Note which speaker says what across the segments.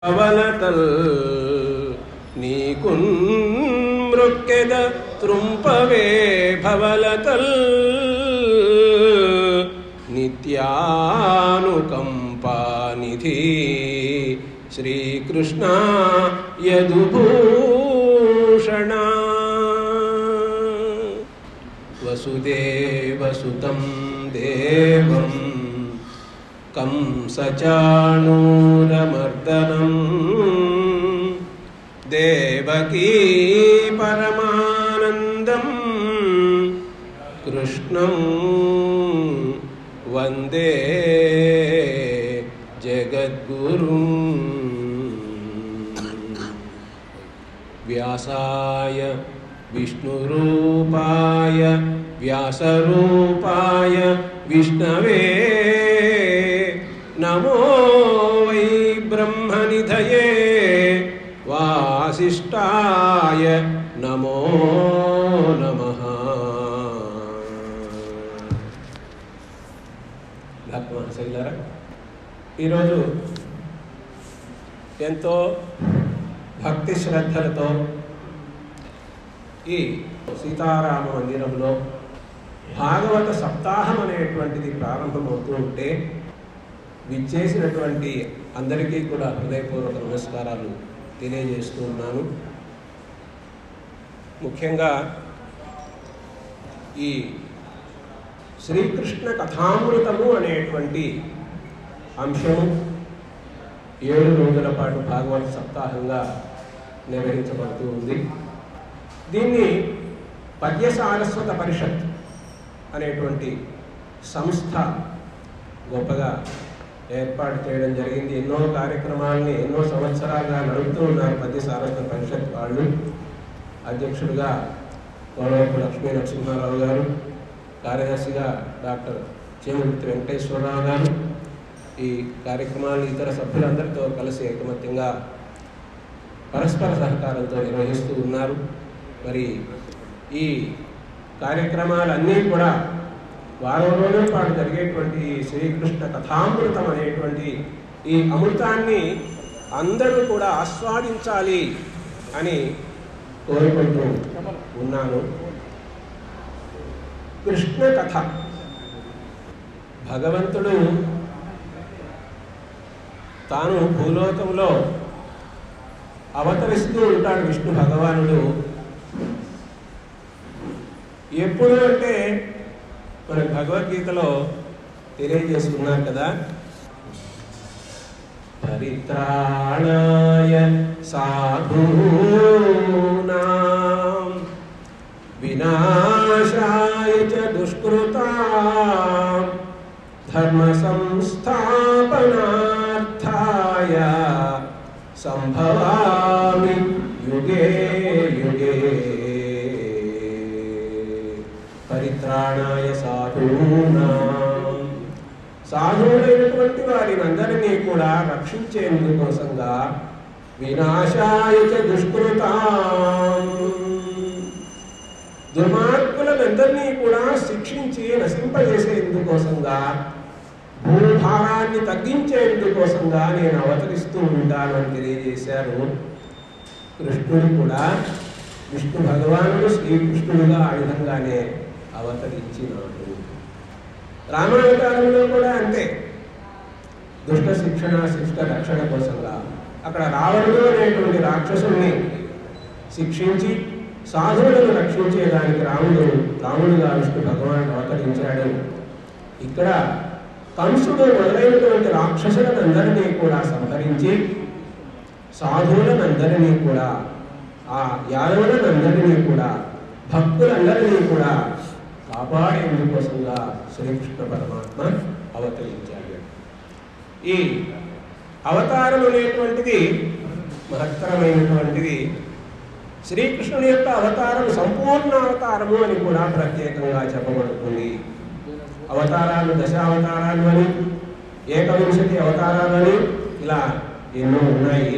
Speaker 1: అవలటల్ నీకున్ మృక్కెద త్రుంపవే భవలతల్ నిత్యానుకంపానిధి శ్రీకృష్ణ యదుభూషణ వసుదేవసుతం దేవం కంసచాణూరమర్దనం దేవకీ పరమానందం కృష్ణం వందే జగద్గురుం వ్యాసాయ విష్ణురూపాయ వ్యాసరూపాయ విష్ణవే నమో వై బ్రహ్మనిధయే వాసిష్ఠాయ నమో నమః. భక్తమహశైలారా, ఈరోజు ఎంతో భక్తి శ్రద్ధలతో ఈ సీతారామ మందిరంలో భాగవత సప్తాహం అనేటువంటిది ప్రారంభమవుతూ ఉంటే విచ్చేసినటువంటి అందరికీ కూడా హృదయపూర్వక నమస్కారాలు తెలియజేస్తూ ఉన్నాను. ముఖ్యంగా ఈ శ్రీకృష్ణ కథామృతము అనేటువంటి అంశము 7 రోజుల పాటు భాగవత సప్తాహంగా నిర్వహించబడుతూ ఉంది. దీన్ని పద్య సారస్వత పరిషత్ అనేటువంటి సంస్థ గొప్పగా ఏర్పాటు చేయడం జరిగింది. ఎన్నో కార్యక్రమాలని ఎన్నో సంవత్సరాలుగా నడుపుతూ ఉన్నారు పద్య సారస్వత పరిషత్ వాళ్ళు. అధ్యక్షుడిగా గౌరవపు లక్ష్మీ నరసింహారావు గారు, కార్యదర్శిగా డాక్టర్ చేమూర్తి వెంకటేశ్వరరావు గారు ఈ కార్యక్రమాన్ని ఇతర సభ్యులందరితో కలిసి ఐకమత్యంగా పరస్పర సహకారంతో నిర్వహిస్తూ ఉన్నారు. మరి ఈ కార్యక్రమాలన్నీ కూడా వారం రోజుల పాటు జరిగేటువంటి శ్రీకృష్ణ కథామృతం అనేటువంటి ఈ అమృతాన్ని అందరూ కూడా ఆస్వాదించాలి అని కోరుకుంటూ ఉన్నాను. కృష్ణ కథ, భగవంతుడు తాను భూలోకంలో అవతరిస్తూ ఉంటాడు. విష్ణు భగవానుడు ఎప్పుడు అంటే మన భగవద్గీతలో తెలియజేసుకున్నారు కదా, పరిత్రాణాయ సాధూనాం వినాశాయ చ దుష్కృతాం ధర్మ సంస్థాపనార్థాయ సంభవామి యుగే యుగే. పరిత్రాణాయ సాధూనాం, సాధువులైనటువంటి వారిని అందరినీ కూడా రక్షించేందుకోసంగా, వినాశాయ చ దుష్కృతాం, దుర్మార్గులందరినీ కూడా శిక్షించి నశింపజేసేందుకోసంగా, భూభారాన్ని తగ్గించేందుకోసంగా నేను అవతరిస్తూ ఉంటాను అని తెలియజేశారు. కృష్ణుడు కూడా, విష్ణు భగవానుడు శ్రీకృష్ణుడుగా ఆ విధంగానే అవతరించినాడు. రామావతారంలో కూడా అంతే, దుష్ట శిక్షణ శిష్ట రక్షణ కోసంగా అక్కడ రావణుడు అనేటువంటి రాక్షసుల్ని శిక్షించి సాధువులను రక్షించేదానికి రాముడుగా విష్ణు భగవానుడు అవతరించాడు. ఇక్కడ కంసుడు మొదలైనటువంటి రాక్షసులందరినీ కూడా సంహరించి సాధువులందరినీ కూడా, ఆ యాదవులందరినీ కూడా, భక్తులందరినీ కూడా కాపాడేందుకోసంగా శ్రీకృష్ణ పరమాత్మ అవతరించాడు. ఈ అవతారం అనేటువంటిది మహత్తరమైనటువంటిది. శ్రీకృష్ణుని యొక్క అవతారం సంపూర్ణ అవతారము అని కూడా ప్రత్యేకంగా చెప్పబడుతుంది. అవతారాలు దశావతారాలు అని, 21 అవతారాలు అని ఇలా ఎన్నో ఉన్నాయి.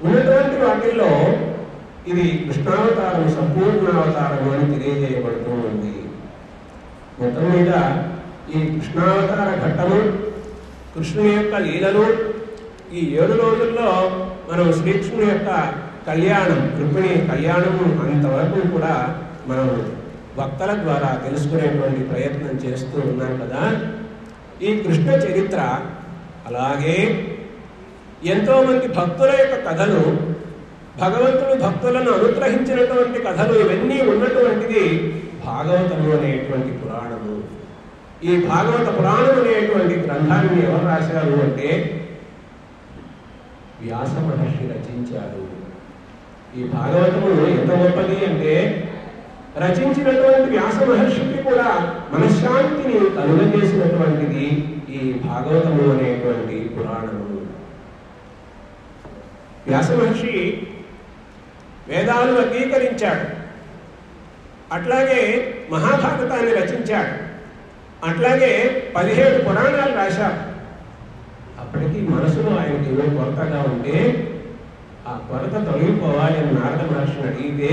Speaker 1: ఉన్నటువంటి వాటిల్లో ఇది కృష్ణావతారం సంపూర్ణావతారము అని తెలియజేయబడుతూ ఉంది. మొత్తం మీద ఈ కృష్ణావతార ఘట్టము, కృష్ణుని యొక్క లీలలు, ఈ 7 రోజుల్లో మనం శ్రీకృష్ణుని యొక్క కళ్యాణం, రుక్మిణి కళ్యాణము అంతవరకు కూడా మనం భక్తుల ద్వారా తెలుసుకునేటువంటి ప్రయత్నం చేస్తూ ఉన్నాం కదా. ఈ కృష్ణ చరిత్ర అలాగే ఎంతోమంది భక్తుల యొక్క కథలు, భగవంతుడు భక్తులను అనుగ్రహించినటువంటి కథలు, ఇవన్నీ ఉన్నటువంటిది భాగవతము అనేటువంటి పురాణము. ఈ భాగవత పురాణం అనేటువంటి గ్రంథాన్ని ఎవరు రాశారు అంటే వ్యాస మహర్షి రచించారు. ఈ భాగవతము ఎంత గొప్పది అంటే రచించినటువంటి వ్యాస మహర్షికి కూడా మనశ్శాంతిని కలుగజేసినటువంటిది ఈ భాగవతము అనేటువంటి పురాణము. వ్యాస మహర్షి వేదాలు అంగీకరించాడు, అట్లాగే మహాభారతాన్ని రచించాడు, అట్లాగే 17 పురాణాలు రాశాడు. అప్పటికి మనసులో ఆయనకి ఏదో కొరతగా ఉంటే ఆ కొరత తొలగిపోవాలి అని నారద మహర్షిని అడిగితే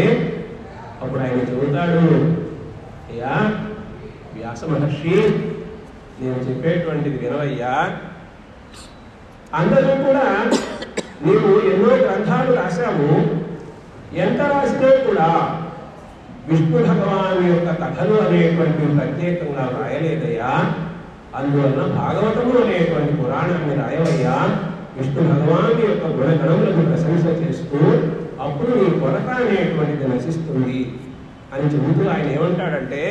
Speaker 1: అప్పుడు ఆయన చెబుతాడు, అయ్యా వ్యాస మహర్షి, నేను చెప్పేటువంటిది వినవయ్యా. అందరూ కూడా నీవు ఎన్నో గ్రంథాలు రాశావు, ఎంత రాసినా కూడా విష్ణు భగవాన్ యొక్క కథలు అనేటువంటి ప్రత్యేకంగా రాయలేదయ్యా. అందువలన భాగవతము అనేటువంటి పురాణాన్ని రాయవయ్యా. విష్ణు భగవాన్ యొక్క గుణగణములను ప్రశంస చేస్తూ అప్పుడు నీ కొరత అనేటువంటిది నశిస్తుంది అని చెబుతూ ఆయన ఏమంటాడంటే,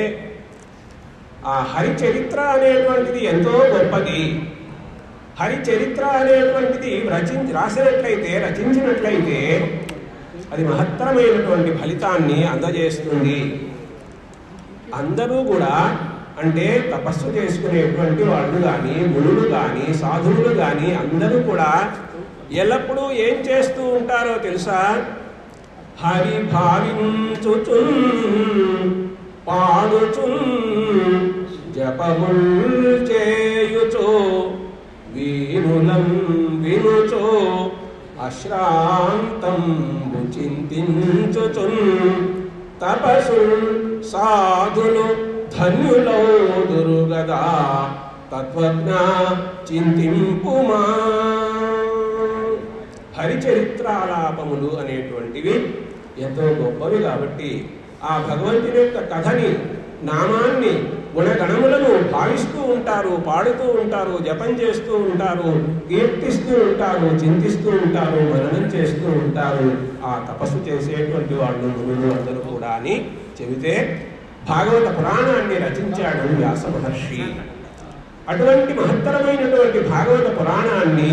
Speaker 1: ఆ హరిచరిత్ర అనేటువంటిది ఎంతో గొప్పది. హరిచరిత్ర అనేటువంటిది రచించినట్లయితే అది మహత్తరమైనటువంటి ఫలితాన్ని అందజేస్తుంది. అందరూ కూడా అంటే తపస్సు చేసుకునేటువంటి వాళ్ళు కానీ, మునులు కానీ, సాధువులు కానీ అందరూ కూడా ఎల్లప్పుడూ ఏం చేస్తూ ఉంటారో తెలుసా? హరి భావించుచున్ పాడుచున్ జపముల్ చేయుచో వీనులం వినుచో అశ్రాంతం చింతించుచున్ తపసుల్ సాధులు ధన్యులౌదురు గదా తత్వజ్ఞ చింతింపుమా. హరిచరిత్రాలాపములు అనేటువంటివి ఎంతో గొప్పవి కాబట్టి ఆ భగవంతుని యొక్క కథని, నామాన్ని, గుణగణములను భావిస్తూ ఉంటారు, పాడుతూ ఉంటారు, జపం చేస్తూ ఉంటారు, కీర్తిస్తూ ఉంటారు, చింతిస్తూ ఉంటారు, మననం చేస్తూ ఉంటారు ఆ తపస్సు చేసేటువంటి వాళ్ళు మునులు అందరూ కూడా అని చెబితే భాగవత పురాణాన్ని రచించాడు వ్యాస మహర్షి. అటువంటి మహత్తరమైనటువంటి భాగవత పురాణాన్ని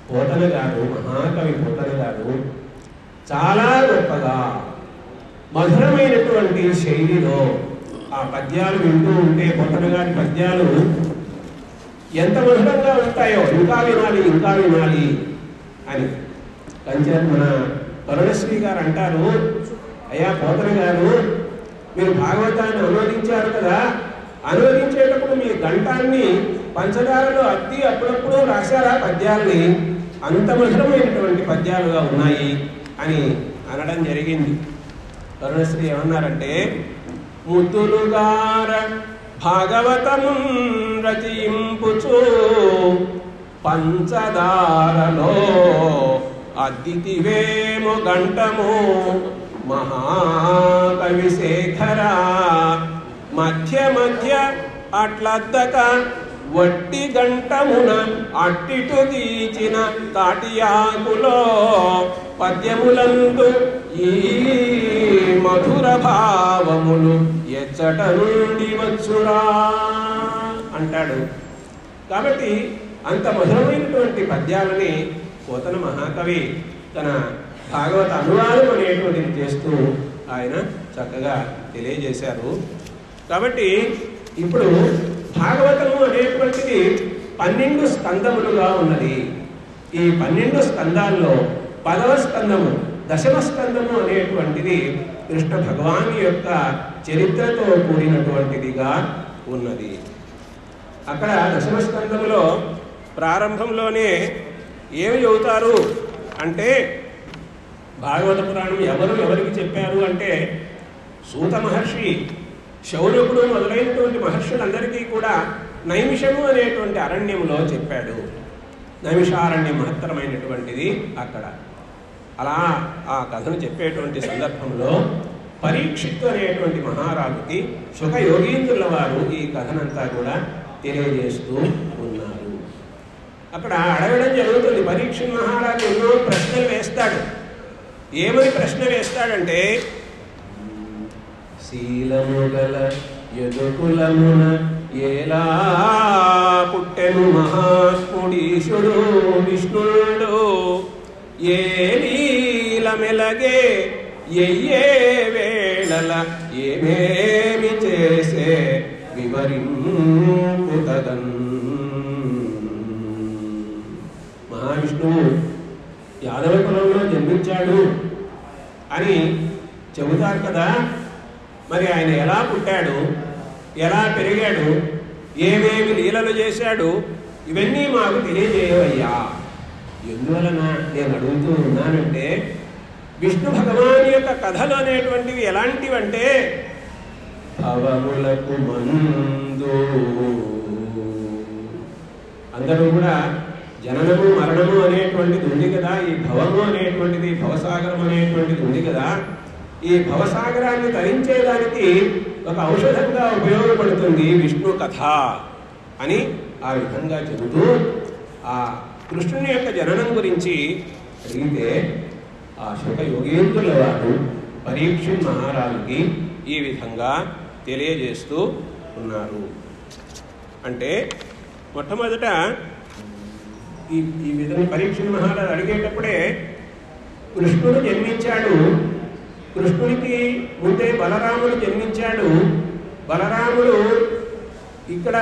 Speaker 1: పోతన గారు, మహాకవి పోతన గారు చాలా గొప్పగా మధురమైనటువంటి శైలిలో ఆ పద్యాలు వింటూ ఉంటే, పోతన గారి పద్యాలు ఎంత మధురంగా ఉంటాయో ఇంకా వినాలి ఇంకా వినాలి అని. మన కరుణశ్రీ గారు అంటారు, అయ్యా పోతన గారు, మీరు భాగవతాన్ని అనువదించారు కదా, అనువదించేటప్పుడు మీ గంటాన్ని పంచదారలో అద్ది అప్పుడప్పుడు రాశారా పద్యాల్ని? అంత మధురమైనటువంటి పద్యాలుగా ఉన్నాయి అని అనడం జరిగింది. కరుణశ్రీ ఏమన్నారంటే, ముద్దులుగార భాగవతము రచయింపుచు పంచదారలో అద్దితివేమో గంటము మహాకవి శేఖర మధ్య మధ్య అట్లద్దక వట్టి గంటమున అట్టిటు తీచిన తాటియాకులో పద్యములందు ఈ మధుర భావములు ఎచ్చట నుండి వచ్చురా అంటాడు. కాబట్టి అంత మధురమైనటువంటి పద్యాలని పోతన మహాకవి తన భాగవత అనువాదం అనేటువంటిది చేస్తూ ఆయన చక్కగా తెలియజేశారు. కాబట్టి ఇప్పుడు భాగవతము అనేటువంటిది 12 స్కందములుగా ఉన్నది. ఈ 12 స్కందాల్లో 10వ స్కందము, దశమ స్కందము అనేటువంటిది కృష్ణ భగవాన్ యొక్క చరిత్రతో కూడినటువంటిదిగా ఉన్నది. అక్కడ దశమ స్కందములో ప్రారంభంలోనే ఏమి చెబుతారు అంటే, భాగవత పురాణం ఎవరికి చెప్పారు అంటే, సూత మహర్షి, శౌనకుడు మొదలైనటువంటి మహర్షులందరికీ కూడా నైమిషము అనేటువంటి అరణ్యంలో చెప్పాడు. నైమిషారణ్య మహత్తరమైనటువంటిది అక్కడ. అలా ఆ కథను చెప్పేటువంటి సందర్భంలో పరీక్షిత్తు అనేటువంటి మహారాజుకి శుక యోగీంద్రుల వారు ఈ కథనంతా కూడా తెలియజేస్తూ ఉన్నారు. అక్కడ అడగడం జరుగుతుంది. పరీక్షిత్ మహారాజు ఎన్నో ప్రశ్నలు వేస్తాడు. ఏమని ప్రశ్న వేస్తాడంటే, శీలము గల యదుకులమున ఏలా పుట్టెను మహాత్ముడీశుడు విష్ణుడు, ఏ లీలమెలగే ఎయ్యే వేళల ఏమేమి చేసే వివరింపుతదన్. మహావిష్ణువు యాదవ కులంలో జన్మించాడు అని చెబుతారు కదా. మరి ఆయన ఎలా పుట్టాడు, ఎలా పెరిగాడు, ఏమేమి లీలలు చేశాడు, ఇవన్నీ మాకు తెలియజేయవయ్యా. ఎందువలన నేను అడుగుతూ ఉన్నానంటే, విష్ణు భగవాన్ యొక్క కథలు అనేటువంటివి ఎలాంటివంటే, భవములకు మందు అందరూ కూడా జననము మరణము అనేటువంటిది ఉంది కదా. ఈ భవము అనేటువంటిది, భవసాగరం అనేటువంటిది ఉంది కదా. ఈ భవసాగరాన్ని తరించేదానికి ఒక ఔషధంగా ఉపయోగపడుతుంది విష్ణు కథ అని ఆ విధంగా చెబుతూ ఆ కృష్ణుని యొక్క జననం గురించి అడిగితే, ఆ శుక యోగేంద్రుల వారు పరీక్షిత్ మహారాజుకి ఈ విధంగా తెలియజేస్తూ ఉన్నారు. అంటే మొట్టమొదట ఈ విధంగా పరీక్షిత్ మహారాజు అడిగేటప్పుడే కృష్ణుడు జన్మించాడు. కృష్ణుడికి ముందే బలరాముడు జన్మించాడు. బలరాముడు ఇక్కడ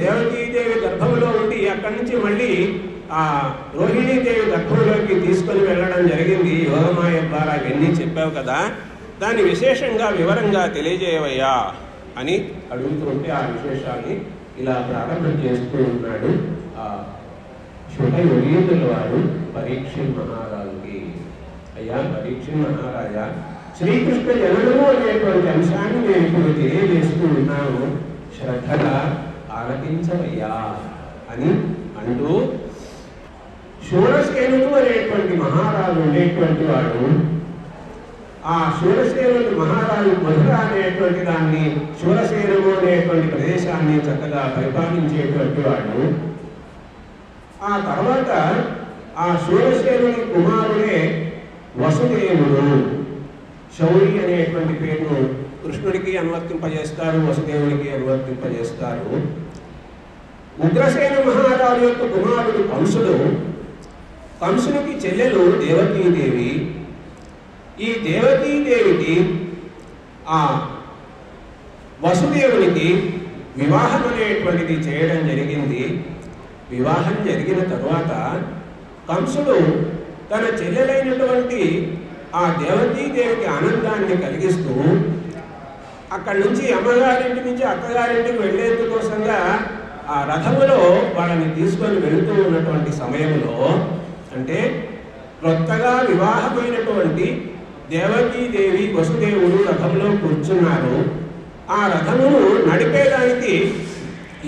Speaker 1: దేవకీదేవి గర్భంలో ఉండి అక్కడి నుంచి మళ్ళీ ఆ రోహిణీదేవి గర్భంలోకి తీసుకొని వెళ్ళడం జరిగింది. యోగమాయ ద్వారా ఇవన్నీ చెప్పావు కదా, దాన్ని విశేషంగా వివరంగా తెలియజేయవయ్యా అని అడుగుతుంటే ఆ విశేషాన్ని ఇలా ప్రారంభం చేస్తూ ఉన్నాడు ఆ శుక యోగీంద్రుల వారు పరీక్షిత్ మహారాజుకి. అయ్యా పరీక్షిత్ మహారాజా, శ్రీకృష్ణ జననము అనేటువంటి అంశాన్ని నేను ఇప్పుడు తెలియజేస్తూ ఉన్నాను, శ్రద్ధగా ఆలకించవయ్యా అని అంటూ, శూరసేనుడు అనేటువంటి మహారాజు ఉండేటువంటి వాడు. ఆ శూరసేనుడు మహారాజు మధుర అనేటువంటి దాన్ని, శూరసేనము అనేటువంటి ప్రదేశాన్ని చక్కగా పరిపాలించేటువంటి వాడు. ఆ తర్వాత ఆ శూరసేనుని కుమారుడే వసుదేవుడు. శౌరి అనేటువంటి పేరును కృష్ణుడికి అనువర్తింపజేస్తారు, వసుదేవుడికి అనువర్తింపజేస్తారు. ఉగ్రసేన మహారాజు యొక్క కుమారుడు కంసుడు. కంసునికి చెల్లెలు దేవకీదేవి. ఈ దేవకీదేవికి ఆ వసుదేవునికి వివాహం అనేటువంటిది చేయడం జరిగింది. వివాహం జరిగిన తరువాత కంసుడు తన చెల్లెలైనటువంటి ఆ దేవకీదేవికి ఆనందాన్ని కలిగిస్తూ అక్కడి నుంచి అమ్మగారింటి నుంచి అత్తగారింటికి వెళ్లేందుకోసంగా ఆ రథములో వాళ్ళని తీసుకొని వెళుతూ ఉన్నటువంటి సమయంలో, అంటే కొత్తగా వివాహమైనటువంటి దేవకీదేవి వసుదేవుడు రథంలో కూర్చున్నారు. ఆ రథమును నడిపేదానికి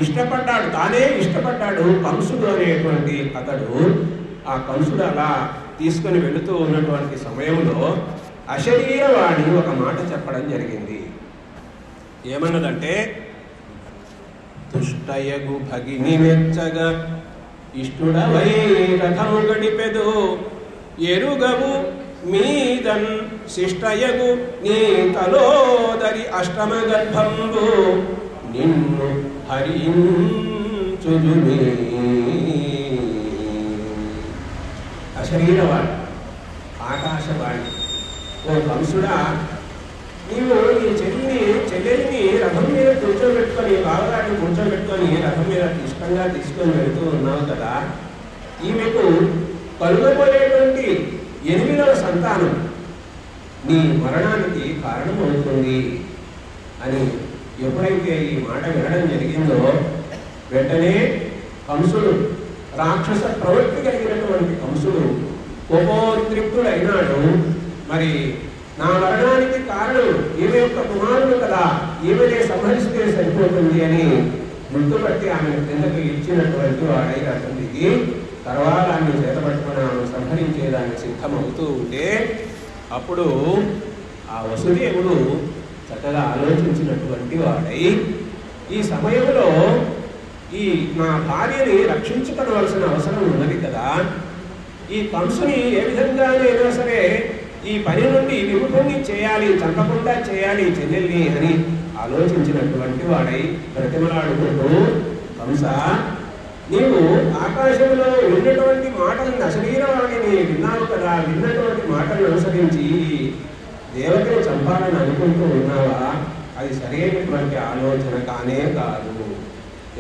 Speaker 1: ఇష్టపడ్డాడు, తానే ఇష్టపడ్డాడు కంసుడు అనేటువంటి అతడు. ఆ కంసుడు అలా తీసుకొని వెళుతూ ఉన్నటువంటి సమయంలో అశరీరవాణి ఒక మాట చెప్పడం జరిగింది. ఏమన్నదంటే, దుష్టయగు భగిని మెచ్చగా ఇష్టుడవై రథము గడిపెదు, ఎరుగవు మీదన్ శిష్టయగు నీ తలోదరి అష్టమ గర్భంబు, నిన్ను హరించుదుమే. అశరీరవాణి, ఆకాశవాణి. ఓ కంసుడా, నీవు ఈ చెల్లెల్ని రథం మీద కూర్చోబెట్టుకొని, బావగారిని కూర్చోబెట్టుకొని రథం మీద ఇష్టంగా తీసుకొని వెళుతూ ఉన్నావు కదా, ఈమెకు కలుగబోయేటువంటి 8వ సంతానం నీ మరణానికి కారణమవుతుంది అని ఎప్పుడైతే ఈ మాట వినడం జరిగిందో, వెంటనే కంసుడు, రాక్షస ప్రవృత్తి కలిగినటువంటి కంసుడు కోపోద్రిక్తుడైనాడు. మరి నా మరణానికి కారణం ఈమె యొక్క కుమారుడు కదా, ఈమెనే సంహరిస్తే సరిపోతుంది అని గుర్తుపట్టి ఆమెను కిందకు ఇచ్చినటువంటి వాడై రథం దిగి తర్వాత ఆమె చేతపట్టుకుని ఆమెను సంహరించేదానికి సిద్ధమవుతూ ఉంటే అప్పుడు ఆ వసుదేవుడు చక్కగా ఆలోచించినటువంటి వాడై ఈ సమయంలో ఈ నా భార్యని రక్షించుకోవలసిన అవసరం ఉన్నది కదా, ఈ కంసుని ఏ విధంగానైనా సరే ఈ పని నుండి విముఖుణ్ణి చేయాలి, చంపకుండా చేయాలి చెల్లెల్ని అని ఆలోచించినటువంటి వాడై ప్రతిమలాడుకుంటూ, కంస నీవు ఆకాశంలో విన్నటువంటి మాటలను అశరీరవాణిని విన్నావు కదా, విన్నటువంటి మాటలను అనుసరించి దేవతను చంపాలని అనుకుంటూ ఉన్నావా? అది సరైనటువంటి ఆలోచన కానే కాదు.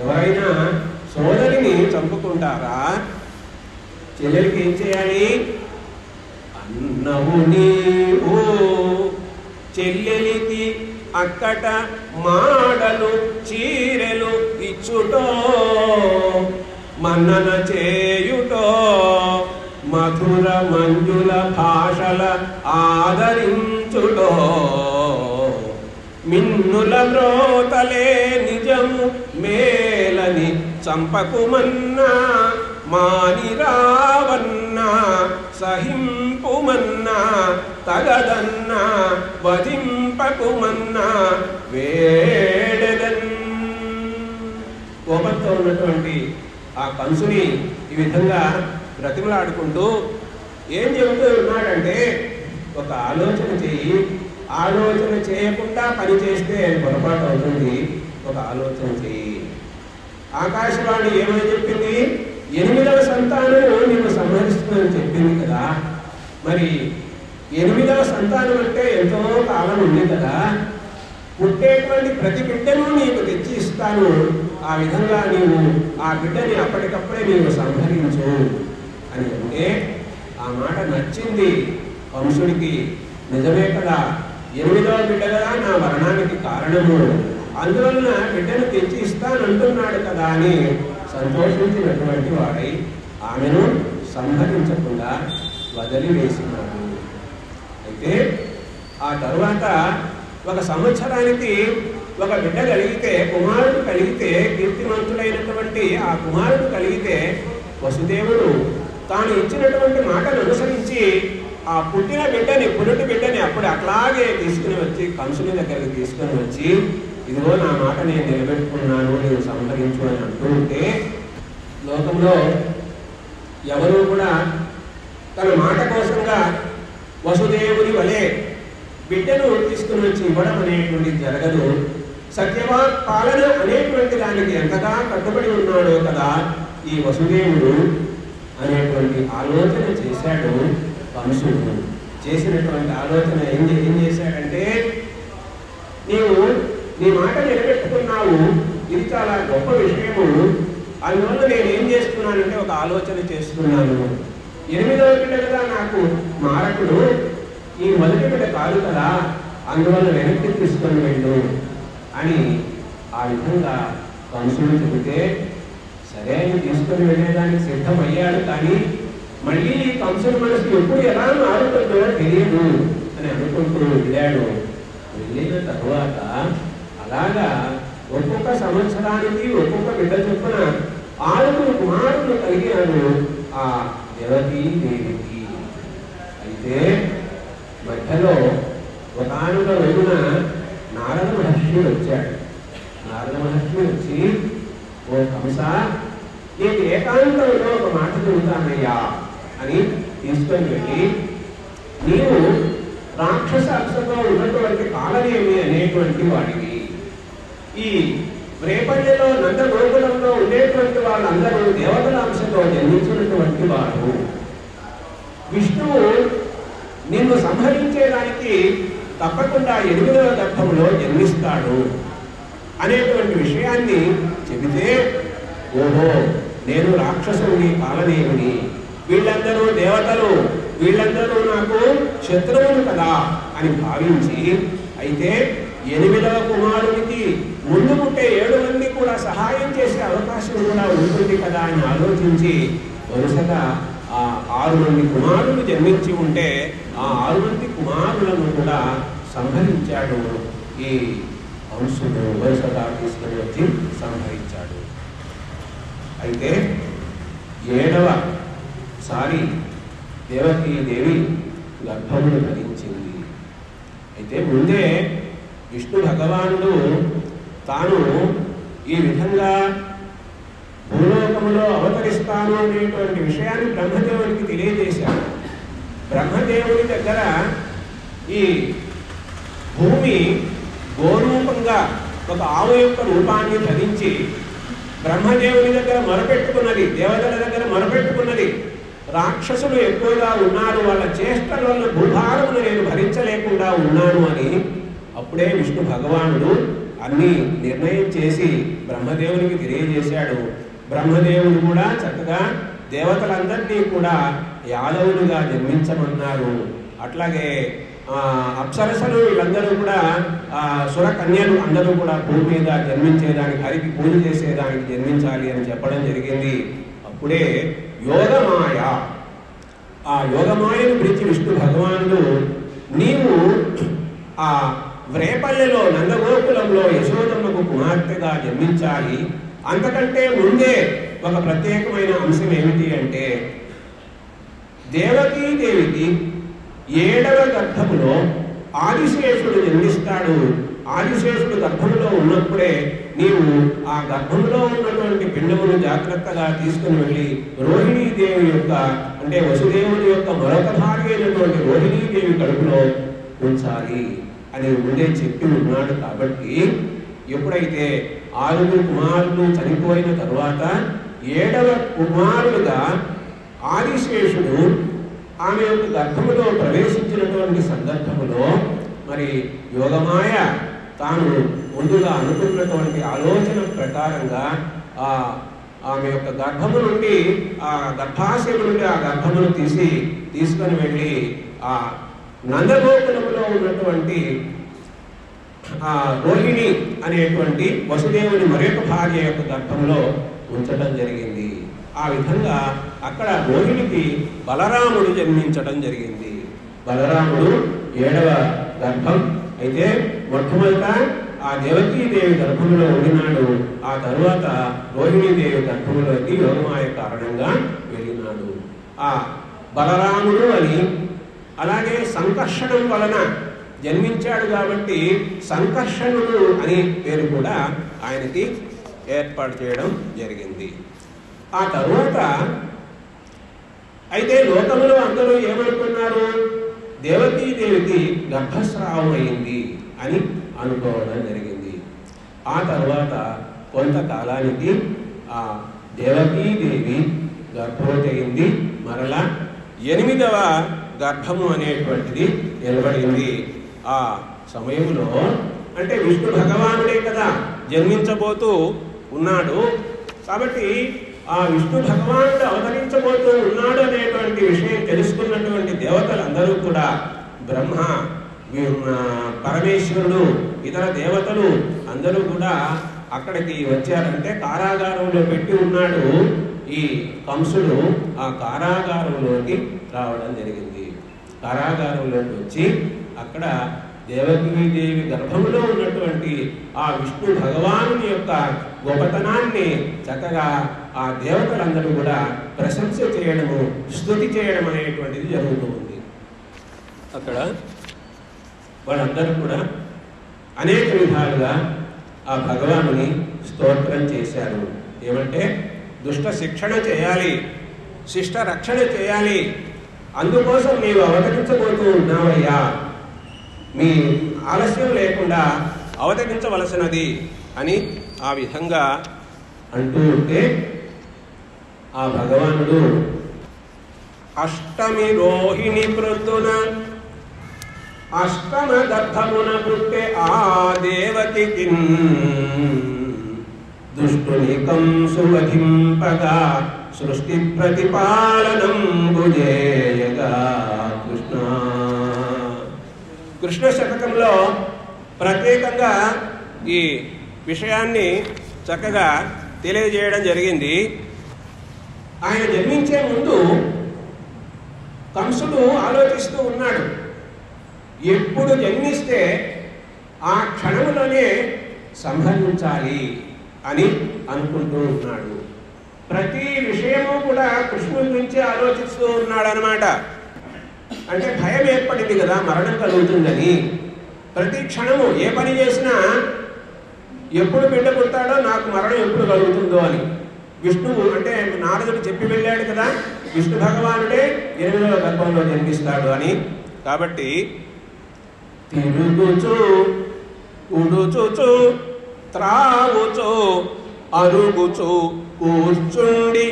Speaker 1: ఎవరైనా సోదరిని చంపుకుంటారా? చెల్లెలికి ఏం చేయాలి? అన్నము నీవు చెల్లెలికి అక్కట మాడలు చీరెలు ఇచ్చుటో, మన్నన చేయుటో, మధుర మంజుల భాషల ఆదరించుటో, మిన్నుల మ్రోతలే నిజము మేలని చంపకుమన్నా, మానిరావన్నా సహింపుమన్నా, తగదన్నా వధింపకుమన్నా వేడెదన్. కోపంతో ఉన్నటువంటి ఆ కంసుని ఈ విధంగా బ్రతిమలాడుకుంటూ ఏం చెబుతూ ఉన్నాడంటే, ఒక ఆలోచన చెయ్యి, ఆలోచన చేయకుండా పని చేస్తే పొరపాటు అవుతుంది, ఒక ఆలోచన చెయ్యి. ఆకాశవాణి ఏమని చెప్పింది? 8వ సంతానము నీకు సంహరిస్తుందని చెప్పింది కదా, మరి 8వ సంతానం అంటే ఎంతో కాలం ఉంది కదా, పుట్టేటువంటి ప్రతి బిడ్డను నీకు తెచ్చి ఇస్తాను, ఆ విధంగా నీవు ఆ బిడ్డని అప్పటికప్పుడే నీవు సంహరించు అని అంటే ఆ మాట నచ్చింది కంసుడికి. నిజమే కదా, 8వ బిడ్డ కదా నా మరణానికి కారణము, అందువలన బిడ్డను తెచ్చి ఇస్తానంటున్నాడు కదా అని సంతోషించినటువంటి వాడై ఆమెను సంహరించకుండా వదిలివేసినాడు. అయితే ఆ తరువాత 1 సంవత్సరానికి ఒక బిడ్డ కలిగితే, కుమారుడు కలిగితే, కీర్తిమంతుడైనటువంటి ఆ కుమారుడు కలిగితే వసుదేవుడు తాను ఇచ్చినటువంటి మాటను అనుసరించి ఆ పుట్టిన బిడ్డని, పురుటి బిడ్డని అప్పుడు అట్లాగే తీసుకుని వచ్చి కంసుని దగ్గరికి తీసుకొని వచ్చి, ఇదిగో నా మాట నేను నిలబెట్టుకున్నాను, నేను సంహరించు అని అంటూ ఉంటే, లోకంలో ఎవరు కూడా తన మాట కోసంగా వసుదేవుని వలె బిడ్డను తీసుకుని వచ్చి ఇవ్వడం అనేటువంటిది జరగదు. సత్యవాక్ పాలన అనేటువంటి దానికి ఎంతగా కట్టుబడి ఉన్నాడో కదా ఈ వసుదేవుడు అనేటువంటి ఆలోచన చేశాడు కంసుడు. చేసినటువంటి ఆలోచన ఏం చేశాడంటే, నీవు నీ మాట నిలబెట్టుకున్నావు, ఇది చాలా గొప్ప విషయము, అందువల్ల నేను ఏం చేస్తున్నానంటే ఒక ఆలోచన చేస్తున్నాను. 8వ బిడ్డ కదా నాకు మారకుడు, ఈ మొదటి బిడ్డ కాదు కదా, అందువల్ల వెనక్కి తీసుకొని వెళ్ళు అని ఆ విధంగా కంసుడు చెబితే, సరే అని తీసుకొని వెళ్ళేదానికి సిద్ధమయ్యాడు. కానీ మళ్ళీ కంసుడి మనసు ఎప్పుడు ఎలా మారుతుందో తెలియదు అని అనుకుంటూ వెళ్ళాడు. వెళ్ళిన తరువాత అలాగా ఒక్కొక్క సంవత్సరానికి ఒక్కొక్క బిడ్డ చొప్పున 6 కుమారులు కలిగాడు ఆ దేవకీ దేవికి. అయితే మధ్యలో ఒకానొక రోజున నారద మహర్షి వచ్చాడు. నారద మహర్షి వచ్చి, ఓ కంస, నీకు ఏకాంతంలో ఒక మాట చెబుతానయ్యా అని తీసుకొని వెళ్ళి, నీవు రాక్షస అంశంలో ఉన్నటువంటి కాలనేమి అనేటువంటి వాడివి. ఈ రేపల్లెలో నందగోకులంలో ఉండేటువంటి వాళ్ళందరూ దేవతల అంశంలో జన్మించినటువంటి వారు. విష్ణువు నిన్ను సంహరించేదానికి తప్పకుండా 8వ గర్భంలో జన్మిస్తాడు అనేటువంటి విషయాన్ని చెబితే, ఓహో నేను రాక్షసుని కాలనేమిని, వీళ్ళందరూ దేవతలు, వీళ్ళందరూ నాకు శత్రువులు కదా అని భావించి, అయితే 8వ కుమారునికి ముందు పుట్టే 7 మంది కూడా సహాయం చేసే అవకాశం కూడా ఉంటుంది కదా అని ఆలోచించి వరుసగా ఆ 6 మంది కుమారులు జన్మించి ఉంటే ఆ 6 మంది కుమారులను కూడా సంహరించాడు ఈ కంసుడు వరుసగా తీసుకుని వచ్చి సంహరించాడు. అయితే 7వ సారి దేవకీదేవి గర్భమును ధరించింది. అయితే ముందే విష్ణు భగవానుడు తాను ఈ విధంగా భూలోకములో అవతరిస్తాను అనేటువంటి విషయాన్ని బ్రహ్మదేవునికి తెలియజేశాడు. బ్రహ్మదేవుని దగ్గర ఈ భూమి గోరూపంగా ఒక ఆవు యొక్క రూపాన్ని ధరించి బ్రహ్మదేవుని దగ్గర మొరపెట్టుకున్నది, దేవతల దగ్గర మొరపెట్టుకున్నది. రాక్షసులు ఎక్కువగా ఉన్నారు, వాళ్ళ చేష్టల వల్ల భూభారమును నేను భరించలేకుండా ఉన్నాను అని. అప్పుడే విష్ణు భగవానుడు అన్ని నిర్ణయం చేసి బ్రహ్మదేవునికి తెలియజేశాడు. బ్రహ్మదేవుడు కూడా చక్కగా దేవతలందరినీ కూడా యాదవులుగా జన్మించమన్నారు. అట్లాగే అప్సరసలు వీళ్ళందరూ కూడా సురకన్యలు అందరూ కూడా భూమి మీద జన్మించేదానికి, హరికి పూజ చేసేదానికి జన్మించాలి అని చెప్పడం జరిగింది. అప్పుడే యోగమాయ, ఆ యోగమాయను గురించి విష్ణు భగవానుడు నీవు ఆ వ్రేపల్లెలో నందగోకులంలో యశోదమ్మకు కుమార్తెగా జన్మించాలి. అంతకంటే ముందే ఒక ప్రత్యేకమైన అంశం ఏమిటి అంటే దేవకీదేవికి 7వ గర్భములో ఆదిశేషుడు జన్మిస్తాడు. ఆదిశేషుడు గర్భంలో ఉన్నప్పుడే నీవు ఆ గర్భంలో ఉన్నటువంటి పిండమును జాగ్రత్తగా తీసుకుని వెళ్ళి రోహిణీదేవి యొక్క, అంటే వసుదేవుని యొక్క మరొక భార్య అయినటువంటి రోహిణీదేవి కడుపులో ఉంచాలి అని ముందే చెప్పి ఉన్నాడు. కాబట్టి ఎప్పుడైతే 6 కుమారులు చనిపోయిన తరువాత 7వ కుమారుడుగా ఆదిశేషుడు ఆమె యొక్క గర్భములో ప్రవేశించినటువంటి సందర్భములో మరి యోగమాయ తాను ముందుగా అనుకున్నటువంటి ఆలోచన ప్రకారంగా ఆమె యొక్క గర్భము నుండి, ఆ గర్భాశయం నుండి ఆ గర్భమును తీసుకొని వెళ్ళి ఆ నందగోకులంలో ఉన్నటువంటి ఆ రోహిణి అనేటువంటి వసుదేవుని మరొక భార్య యొక్క గర్భంలో ఉంచడం జరిగింది. ఆ విధంగా అక్కడ రోహిణికి బలరాముడు జన్మించడం జరిగింది. బలరాముడు 7వ గర్భం. అయితే మొట్టమొదట ఆ దేవకీదేవి గర్భంలో ఉండినాడు. ఆ తరువాత రోహిణీదేవి గర్భంలోకి యోగమాయ కారణంగా వెళ్ళినాడు. ఆ బలరాముడు అని, అలాగే సంకర్షణం వలన జన్మించాడు కాబట్టి సంకర్షణుడు అని పేరు కూడా ఆయనకి ఏర్పాటు చేయడం జరిగింది. ఆ తరువాత అయితే లోకములో అందరూ ఏమనుకున్నారు, దేవకీదేవికి గర్భస్రావం అయింది అని అనుకోవడం జరిగింది. ఆ తర్వాత కొంతకాలానికి ఆ దేవకీదేవి గర్భవతి అయింది. మరలా 8వ గర్భము అనేటువంటిది నిలబడింది. ఆ సమయంలో అంటే విష్ణు భగవానుడే కదా జన్మించబోతూ ఉన్నాడు. కాబట్టి ఆ విష్ణు భగవానుడు అవతరించబోతూ ఉన్నాడు అనేటువంటి విషయం తెలుసుకున్నటువంటి దేవతలందరూ కూడా, బ్రహ్మ, పరమేశ్వరుడు, ఇతర దేవతలు అందరూ కూడా అక్కడికి వచ్చారంటే కారాగారంలో పెట్టి ఉన్నాడు ఈ కంసుడు. ఆ కారాగారంలోకి రావడం జరిగింది. కారాగారంలోకి వచ్చి అక్కడ దేవకీదేవి గర్భంలో ఉన్నటువంటి ఆ విష్ణు భగవానుని యొక్క గొప్పతనాన్ని చక్కగా ఆ దేవతలందరూ కూడా ప్రశంస చేయడము, స్తుతి చేయడం అనేటువంటిది జరుగుతూ ఉంది. అక్కడ వాళ్ళందరూ కూడా అనేక విధాలుగా ఆ భగవానుని స్తోత్రం చేశారు. ఏమంటే దుష్ట శిక్షణ చేయాలి, శిష్ట రక్షణ చేయాలి, అందుకోసం నీవు అవతరించబోతూ ఉన్నావయ్యా, మీ ఆలస్యం లేకుండా అవతరించవలసినది అని ఆ విధంగా అంటూ ఉంటే ఆ భగవానుడు అష్టమి రోహిణి ప్రొద్దున అష్టమ గర్భమున పుట్టే ఆ దేవకికి దుష్టుని కంసు వధింపగా సృష్టి ప్రతిపాలనం భుజేయగా. కృష్ణ శతకంలో ప్రత్యేకంగా ఈ విషయాన్ని చక్కగా తెలియజేయడం జరిగింది. ఆయన జన్మించే ముందు కంసుడు ఆలోచిస్తూ ఉన్నాడు, ఎప్పుడు జన్మిస్తే ఆ క్షణంలోనే సంహరించాలి అని అనుకుంటూ ఉన్నాడు. ప్రతి విషయము కూడా కృష్ణుడి గురించి ఆలోచిస్తూ ఉన్నాడు అన్నమాట. అంటే భయం ఏర్పడింది కదా, మరణం కలుగుతుందని. ప్రతి క్షణము ఏ పని చేసినా ఎప్పుడు బిడ్డ పుడతాడో, నాకు మరణం ఎప్పుడు కలుగుతుందో అని. విష్ణువు అంటే నారదుడు చెప్పి వెళ్ళాడు కదా, విష్ణు భగవానుడే 8వ గర్భంలో జన్మిస్తాడు అని. కాబట్టి తిరుగుచు ఉడుచుచు త్రావుచు అరుగుచు కూర్చుండి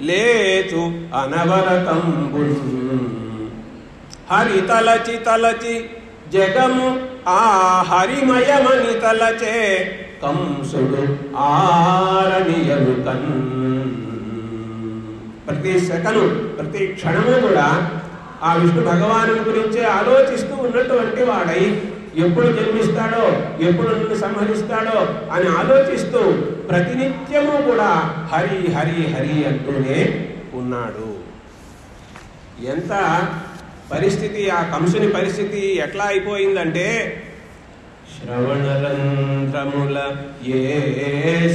Speaker 1: లేచు అనవరతంబుల్ హరి తలచి తలచి జగము ఆ హరిమయమని తలచే కంసుడు ఆరనియలు కన్. ప్రతి సెకను ప్రతి క్షణము కూడా ఆ విష్ణు భగవాను గురించే ఆలోచిస్తూ ఉన్నటువంటి వాడై ఎప్పుడు జన్మిస్తాడో, ఎప్పుడు నన్ను సంహరిస్తాడో అని ఆలోచిస్తూ ప్రతినిత్యము కూడా హరి హరి హరి అంటూనే ఉన్నాడు. ఎంత పరిస్థితి, ఆ కంసుని పరిస్థితి ఎట్లా అయిపోయిందంటే, శ్రవణరంధ్రముల ఏ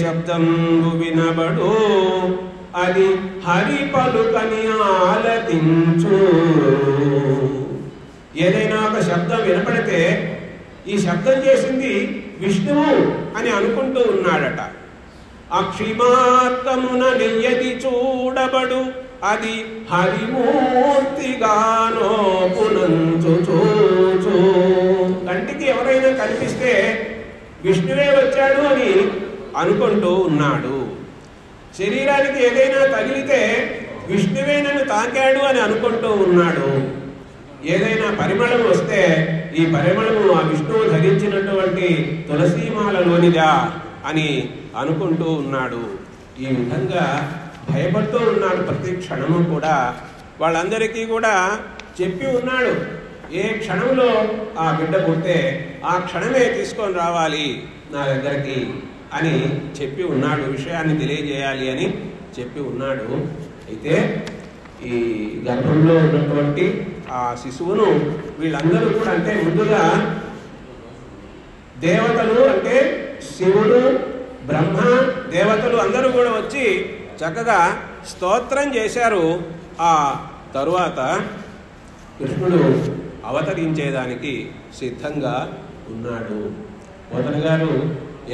Speaker 1: శబ్దంబు వినబడు అది హరి పలుకని ఆలకించు. ఏదైనా ఒక శబ్దం వినపడితే ఈ శబ్దం చేసింది విష్ణువు అని అనుకుంటూ ఉన్నాడట. అక్షిమార్గమున నెయ్యది చూడబడు అది హరిమూర్తిగానో పునంచు చూచు. కంటికి ఎవరైనా కనిపిస్తే విష్ణువే వచ్చాడు అని అనుకుంటూ ఉన్నాడు. శరీరానికి ఏదైనా తగిలితే విష్ణువే నన్ను తాకాడు అని అనుకుంటూ ఉన్నాడు. ఏదైనా పరిమళం వస్తే ఈ పరిమళము ఆ విష్ణువు ధరించినటువంటి తులసీమాలలోనిదా అని అనుకుంటూ ఉన్నాడు. ఈ విధంగా భయపడుతూ ఉన్నాడు ప్రతి క్షణము కూడా. వాళ్ళందరికీ కూడా చెప్పి ఉన్నాడు, ఏ క్షణంలో ఆ బిడ్డ పుడితే ఆ క్షణమే తీసుకొని రావాలి నా దగ్గరికి అని చెప్పి ఉన్నాడు. విషయాన్ని తెలియజేయాలి అని చెప్పి ఉన్నాడు. అయితే ఈ గర్భంలో ఉన్నటువంటి ఆ శిశువును వీళ్ళందరూ కూడా, అంటే ముందుగా దేవతలు అంటే శివుడు, బ్రహ్మ, దేవతలు అందరూ కూడా వచ్చి చక్కగా స్తోత్రం చేశారు. ఆ తరువాత కృష్ణుడు అవతరించేదానికి సిద్ధంగా ఉన్నాడు. పోతన గారు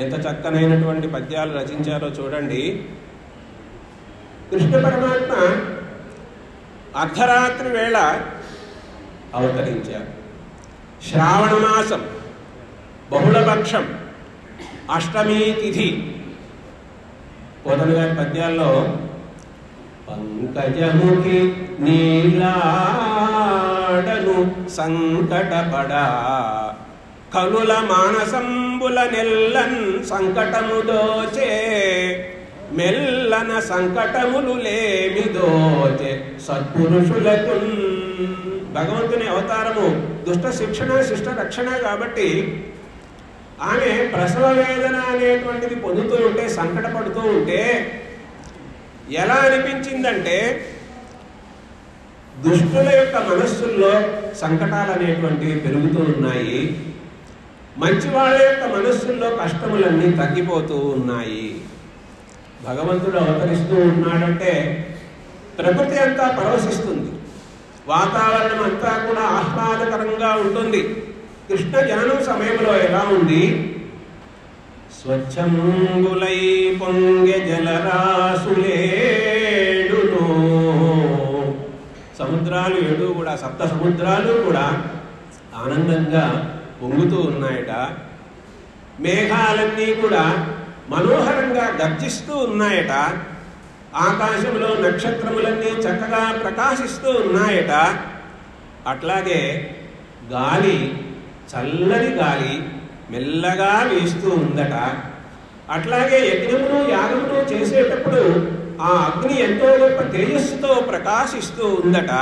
Speaker 1: ఎంత చక్కనైనటువంటి పద్యాలు రచించారో చూడండి. కృష్ణ పరమాత్మ అర్ధరాత్రి వేళ అవతరించారు. శ్రావణ మాసం, బహుళపక్షం, అష్టమి తిథి. పోతన గారి పద్యాల్లో పంకజముఖి నీలాడను సంకటపడా కనుల మానసంబుల నెల్లన్ సంకటము దోచే మెల్లన సంకటములు లేమి దోచే సత్పురుషులకు. భగవంతుని అవతారము దుష్ట శిక్షణ శిష్ట రక్షణ కాబట్టి ఆమె ప్రసవ వేదన అనేటువంటిది పొందుతూ ఉంటే, సంకటపడుతూ ఉంటే ఎలా అనిపించిందంటే, దుష్టుల యొక్క మనస్సుల్లో సంకటాలు అనేటువంటివి పెరుగుతూ ఉన్నాయి, మంచి వాళ్ళ యొక్క మనస్సుల్లో కష్టములన్నీ తగ్గిపోతూ ఉన్నాయి. భగవంతుడు అవతరిస్తూ ఉన్నాడంటే ప్రకృతి అంతా పరవశిస్తుంది, వాతావరణం అంతా కూడా ఆహ్లాదకరంగా ఉంటుంది. కృష్ణ జననం సమయంలో ఎలా ఉంది? స్వచ్ఛంబులై పొంగె జలరాసులేడును. సముద్రాలు 7 కూడా, సప్త సముద్రాలు కూడా ఆనందంగా పొంగుతూ ఉన్నాయట. మేఘాలన్నీ కూడా మనోహరంగా గర్జిస్తూ ఉన్నాయట. ఆకాశంలో నక్షత్రములన్నీ చక్కగా ప్రకాశిస్తూ ఉన్నాయట. అట్లాగే గాలి, చల్లని గాలి మెల్లగా వీస్తూ ఉందట. అట్లాగే యజ్ఞమును యాగమును చేసేటప్పుడు ఆ అగ్ని ఎంతో గొప్ప తేజస్సుతో ప్రకాశిస్తూ ఉందట.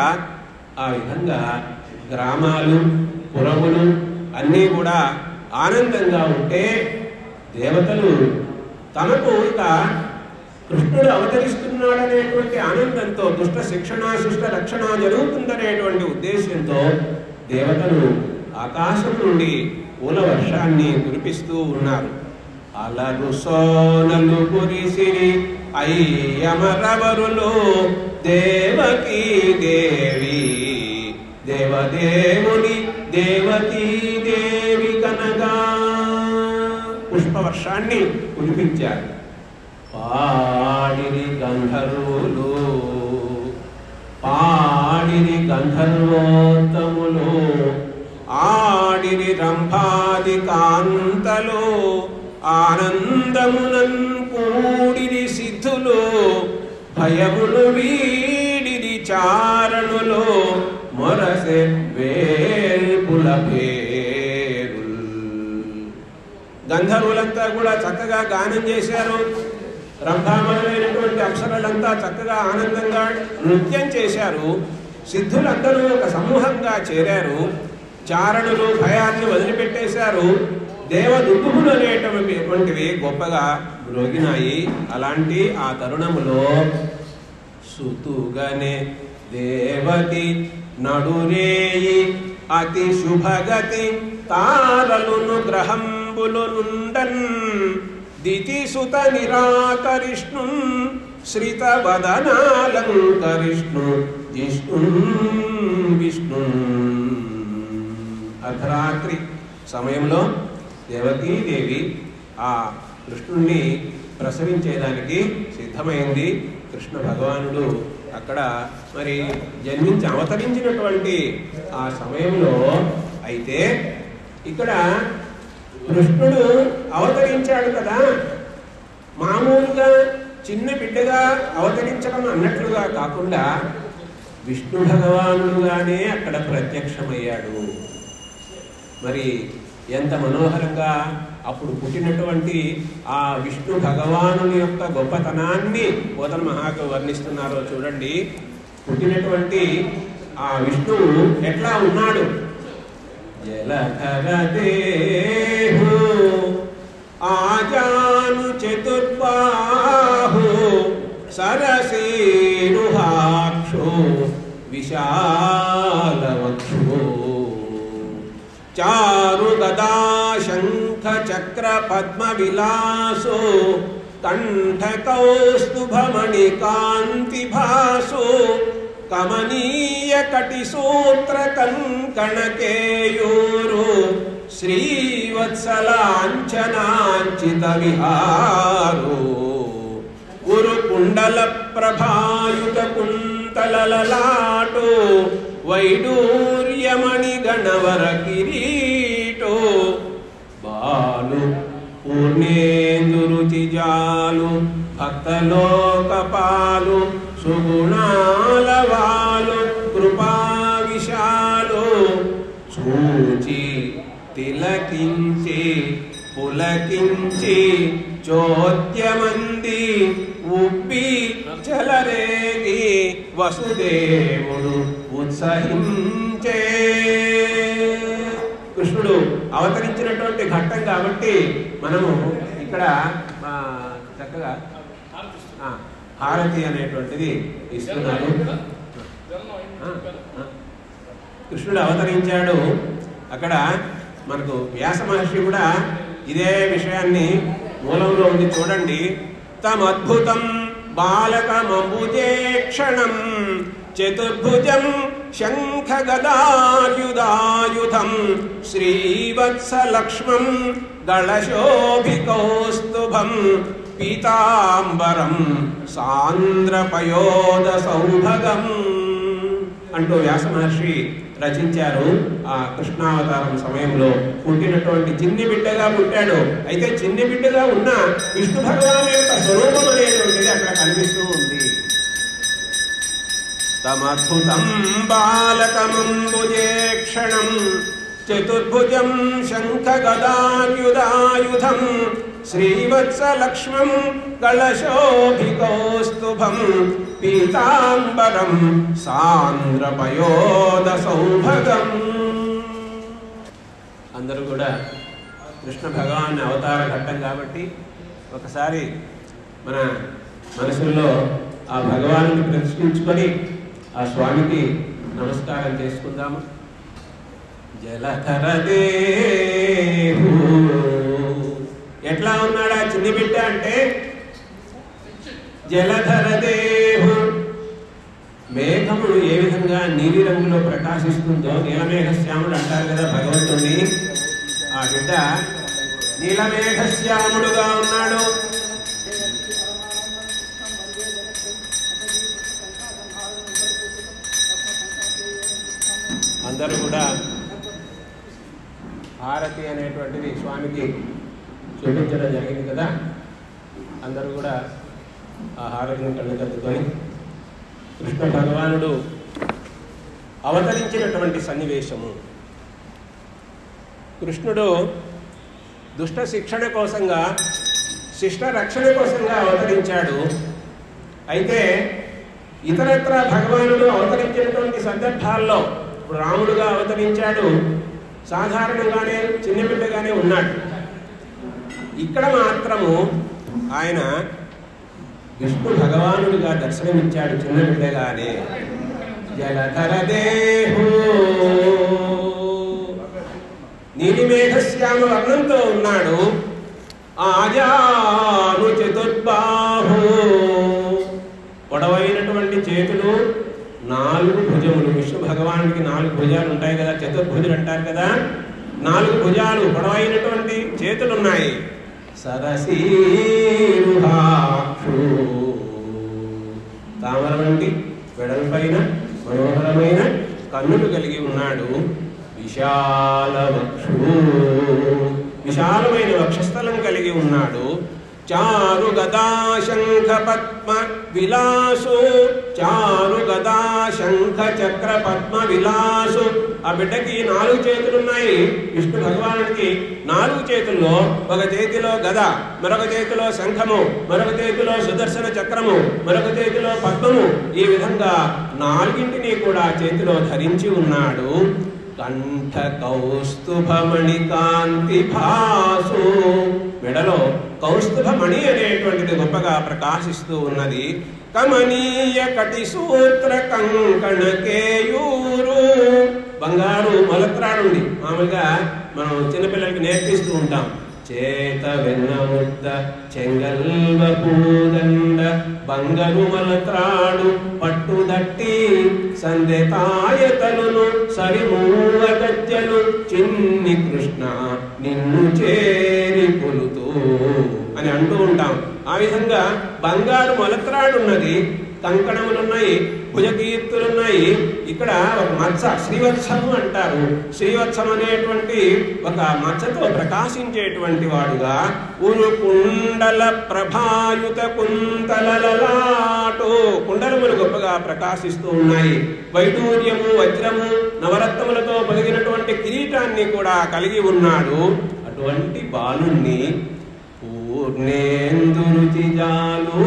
Speaker 1: ఆ విధంగా గ్రామాలు, పురములు అన్నీ కూడా ఆనందంగా ఉంటే దేవతలు తమకు ఇక కృష్ణుడు అవతరిస్తున్నాడనేటువంటి ఆనందంతో, దుష్ట శిక్షణ శిష్ట రక్షణ జరుగుతుందనేటువంటి ఉద్దేశంతో దేవతలు ఆకాశం నుండి పూల వర్షాన్ని కురిపిస్తూ ఉన్నారు. అలరు సోనలు కురిసిరి అయ్యమరవరులు దేవకీ దేవి దేవదేవుని దేవకీ దేవి కనగా పుష్పవర్షాన్ని కురిపించారు. పాడిరి గంధర్వులు పాడిరి గంధర్వోత్తములు ఆడిరి రంభాది కాంతలు ఆనందమునన్ కూడిరి సిద్ధులు భయములు వీడిరి చారణులు మొరసె వేల్పుల పేరుల్. గంధర్వులంతా కూడా చక్కగా గానం చేశారు. రంభామలైనటువంటి అప్సరలంతా చక్కగా ఆనందంగా నృత్యం చేశారు. సిద్ధులందరూ ఒక సమూహంగా చేరారు. చారణులు భయాన్ని వదిలిపెట్టేశారు. దేవదుందుములు అనేటువంటివి గొప్పగా మ్రోగినాయి. అలాంటి ఆ తరుణములో సుతుగనే దేవతి నడురేయి అతి శుభగతి తారలును గ్రహంబులు నుండన్ దితిసుత నిరాకరిష్ణు శ్రిత వదనాలంకరిష్ణు జిష్ణు విష్ణు. అర్ధరాత్రి సమయంలో దేవకీదేవి ఆ కృష్ణుణ్ణి ప్రసవించేదానికి సిద్ధమైంది. కృష్ణ భగవానుడు అక్కడ మరి జన్మించి అవతరించినటువంటి ఆ సమయంలో అయితే ఇక్కడ కృష్ణుడు అవతరించాడు కదా, మామూలుగా చిన్న బిడ్డగా అవతరించడం అన్నట్లుగా కాకుండా విష్ణు భగవానుడుగానే అక్కడ ప్రత్యక్షమయ్యాడు. మరి ఎంత మనోహరంగా అప్పుడు పుట్టినటువంటి ఆ విష్ణు భగవానుని యొక్క గొప్పతనాన్ని పోతన మహాకవి వర్ణిస్తున్నారో చూడండి. పుట్టినటువంటి ఆ విష్ణువు ఎట్లా ఉన్నాడు? జలధర దేహు ఆజాను చతుర్బాహు సరసేరుహాక్షు విశాలవక్షు చారు గదా శంఖ చక్ర పద్మ విలాసో కంఠ కౌస్తుభమణి కాంతి భాసో కమనీయ కటి సూత్ర కంకణ కేయూరు శ్రీవత్సలాంఛనాంచిత విహారో గురు కుండల ప్రభాయుత కుంతలలాటో వైడూర్యమణి గణవర కిరీటో బాలు పూర్ణేందురుచి జాలు భక్తలోకపాలు సుగుణాల వాలు కృపా విశాలు చూచి తిలకించి పులకించి చోద్యమంది ఉబ్బి చలరేగి వసుదేవుడు ఉత్సహించే. కృష్ణుడు అవతరించినటువంటి ఘట్టం కాబట్టి మనము ఇక్కడ చక్కగా హారతి అనేటువంటిది ఇస్తున్నారు. కృష్ణుడు అవతరించాడు. అక్కడ మనకు వ్యాస మహర్షి కూడా ఇదే విషయాన్ని మూలంలో ఉంది చూడండి. తమద్భుతం బాలకమంబుజేక్షణం చతుర్భుజం శంఖ గదాయుధాయుధం శ్రీవత్సలక్ష్మం దళశోభికౌస్తుభం పీతాంబరం సాంద్రపయోద సౌభగం అంటూ వ్యాస మహర్షి రచించారు. ఆ కృష్ణావతారం సమయంలో పుట్టినటువంటి చిన్ని బిడ్డగా పుట్టాడు. అయితే చిన్ని బిడ్డగా ఉన్న విష్ణు భగవాన్ యొక్క స్వరూపం అనేటువంటిది అక్కడ కనిపిస్తూ ఉంది. తమద్భుతం బాలకమంబుజేక్షణం చతుర్భుజం శంఖ గదాయుధాయుధం శ్రీవత్సలక్ష్మం కళశోభికౌస్తుభం పీతాంబరం సాంద్రపయోద సౌభగం. అందరూ కూడా కృష్ణ భగవాన్ అవతార ఘట్టం కాబట్టి ఒకసారి మన మనసుల్లో ఆ భగవాను ప్రతిష్ఠించుకొని ఆ స్వామికి నమస్కారం చేసుకుందాము. జలధర దేహు ఎట్లా ఉన్నాడా చిన్ని బిడ్డ అంటే జలధరదేహు, మేఘములు ఏ విధంగా నీలి రంగులో ప్రకాశిస్తుందో నీలమేఘశ్యాముడు అంటారు కదా భగవంతుడిని. ఆ బిడ్డ నీలమేఘశ్యాముడుగా ఉన్నాడు. అందరూ కూడా హారతి అనేటువంటిది స్వామికి చూపించడం జరిగింది కదా. అందరూ కూడా ఆ హారతిని కళ్ళకద్దుకొని కృష్ణ భగవానుడు అవతరించినటువంటి సన్నివేశము. కృష్ణుడు దుష్ట శిక్షణ కోసంగా, శిష్ట రక్షణ కోసంగా అవతరించాడు. అయితే ఇతరత్ర భగవానుడు అవతరించినటువంటి సందర్భాల్లో ఇప్పుడు రాముడుగా అవతరించాడు, సాధారణంగానే చిన్న బిడ్డగానే ఉన్నాడు. ఇక్కడ మాత్రము ఆయన విష్ణు భగవానుడిగా దర్శనమిచ్చాడు చిన్న బిడ్డగానే. జలధరదేహు, నీలిమేఘశ్యామ వర్ణంతో ఉన్నాడు. ఆజాను చతుర్బాహు, పొడవైనటువంటి చేతులు, 4 భుజములు. విష్ణు భగవానుడికి 4 భుజాలు ఉంటాయి కదా, చతుర్భుజులు అంటారు కదా. 4 భుజాలు, పొడవైనటువంటి చేతులు ఉన్నాయి. సరసీరుహాక్షు, తామర వంటి వెడల్పైన మనోహరమైన కన్నులు కలిగి ఉన్నాడు. విశాలవక్షు, విశాలమైన వక్షస్థలం కలిగి ఉన్నాడు. చారు గదా శంఖ పద్మ విలాసు, చారు గదా శంఖ చక్ర పద్మ విలాసు. ఆ బిడ్డకి 4 చేతులున్నాయి. విష్ణు భగవానుడికి 4 చేతుల్లో, ఒక చేతిలో గద, మరొక చేతిలో శంఖము, మరొక చేతిలో సుదర్శన చక్రము, మరొక చేతిలో పద్మము. ఈ విధంగా 4 కూడా చేతిలో ధరించి ఉన్నాడు. కంఠ కౌస్తుభమణి కాంతి భాసు, మెడలో కౌస్తుభమణి అనేటువంటిది గొప్పగా ప్రకాశిస్తూ ఉన్నది. కమనీయ కటి సూత్ర కంకణ కేయూరు, బంగారు మొలత్రాడుంది. మామూలుగా మనం చిన్నపిల్లలకి నేర్పిస్తూ ఉంటాం. చేత వెన్న ముద్ద చెంగల్వ పూదండ బంగారు మొలత్రాడు పట్టుదట్టి సందేతాయతలును సరిమూవ గజ్జలు చిన్ని కృష్ణ నిన్ను చేరి కొలుతూ అని అంటూ ఉంటాం. ఆ విధంగా బంగారు మొలత్రాడున్నది, కంకణములున్నాయి, భుజకీర్తులున్నాయి. ఇక్కడ ఒక మత్స, శ్రీవత్సము అంటారు. శ్రీవత్సం అనేటువంటి ఒక మత్సతో ప్రకాశించేటువంటి వాడుగా ఉరు కుండల ప్రభాయుత కుంతలలాటు, కుండలములు గొప్పగా ప్రకాశిస్తూ ఉన్నాయి. వైడూర్యము, వజ్రము, నవరత్నములతో పొదిగినటువంటి కిరీటాన్ని కూడా కలిగి ఉన్నాడు. అటువంటి బాలుణ్ణి పూర్ణేందురుచిజాలు,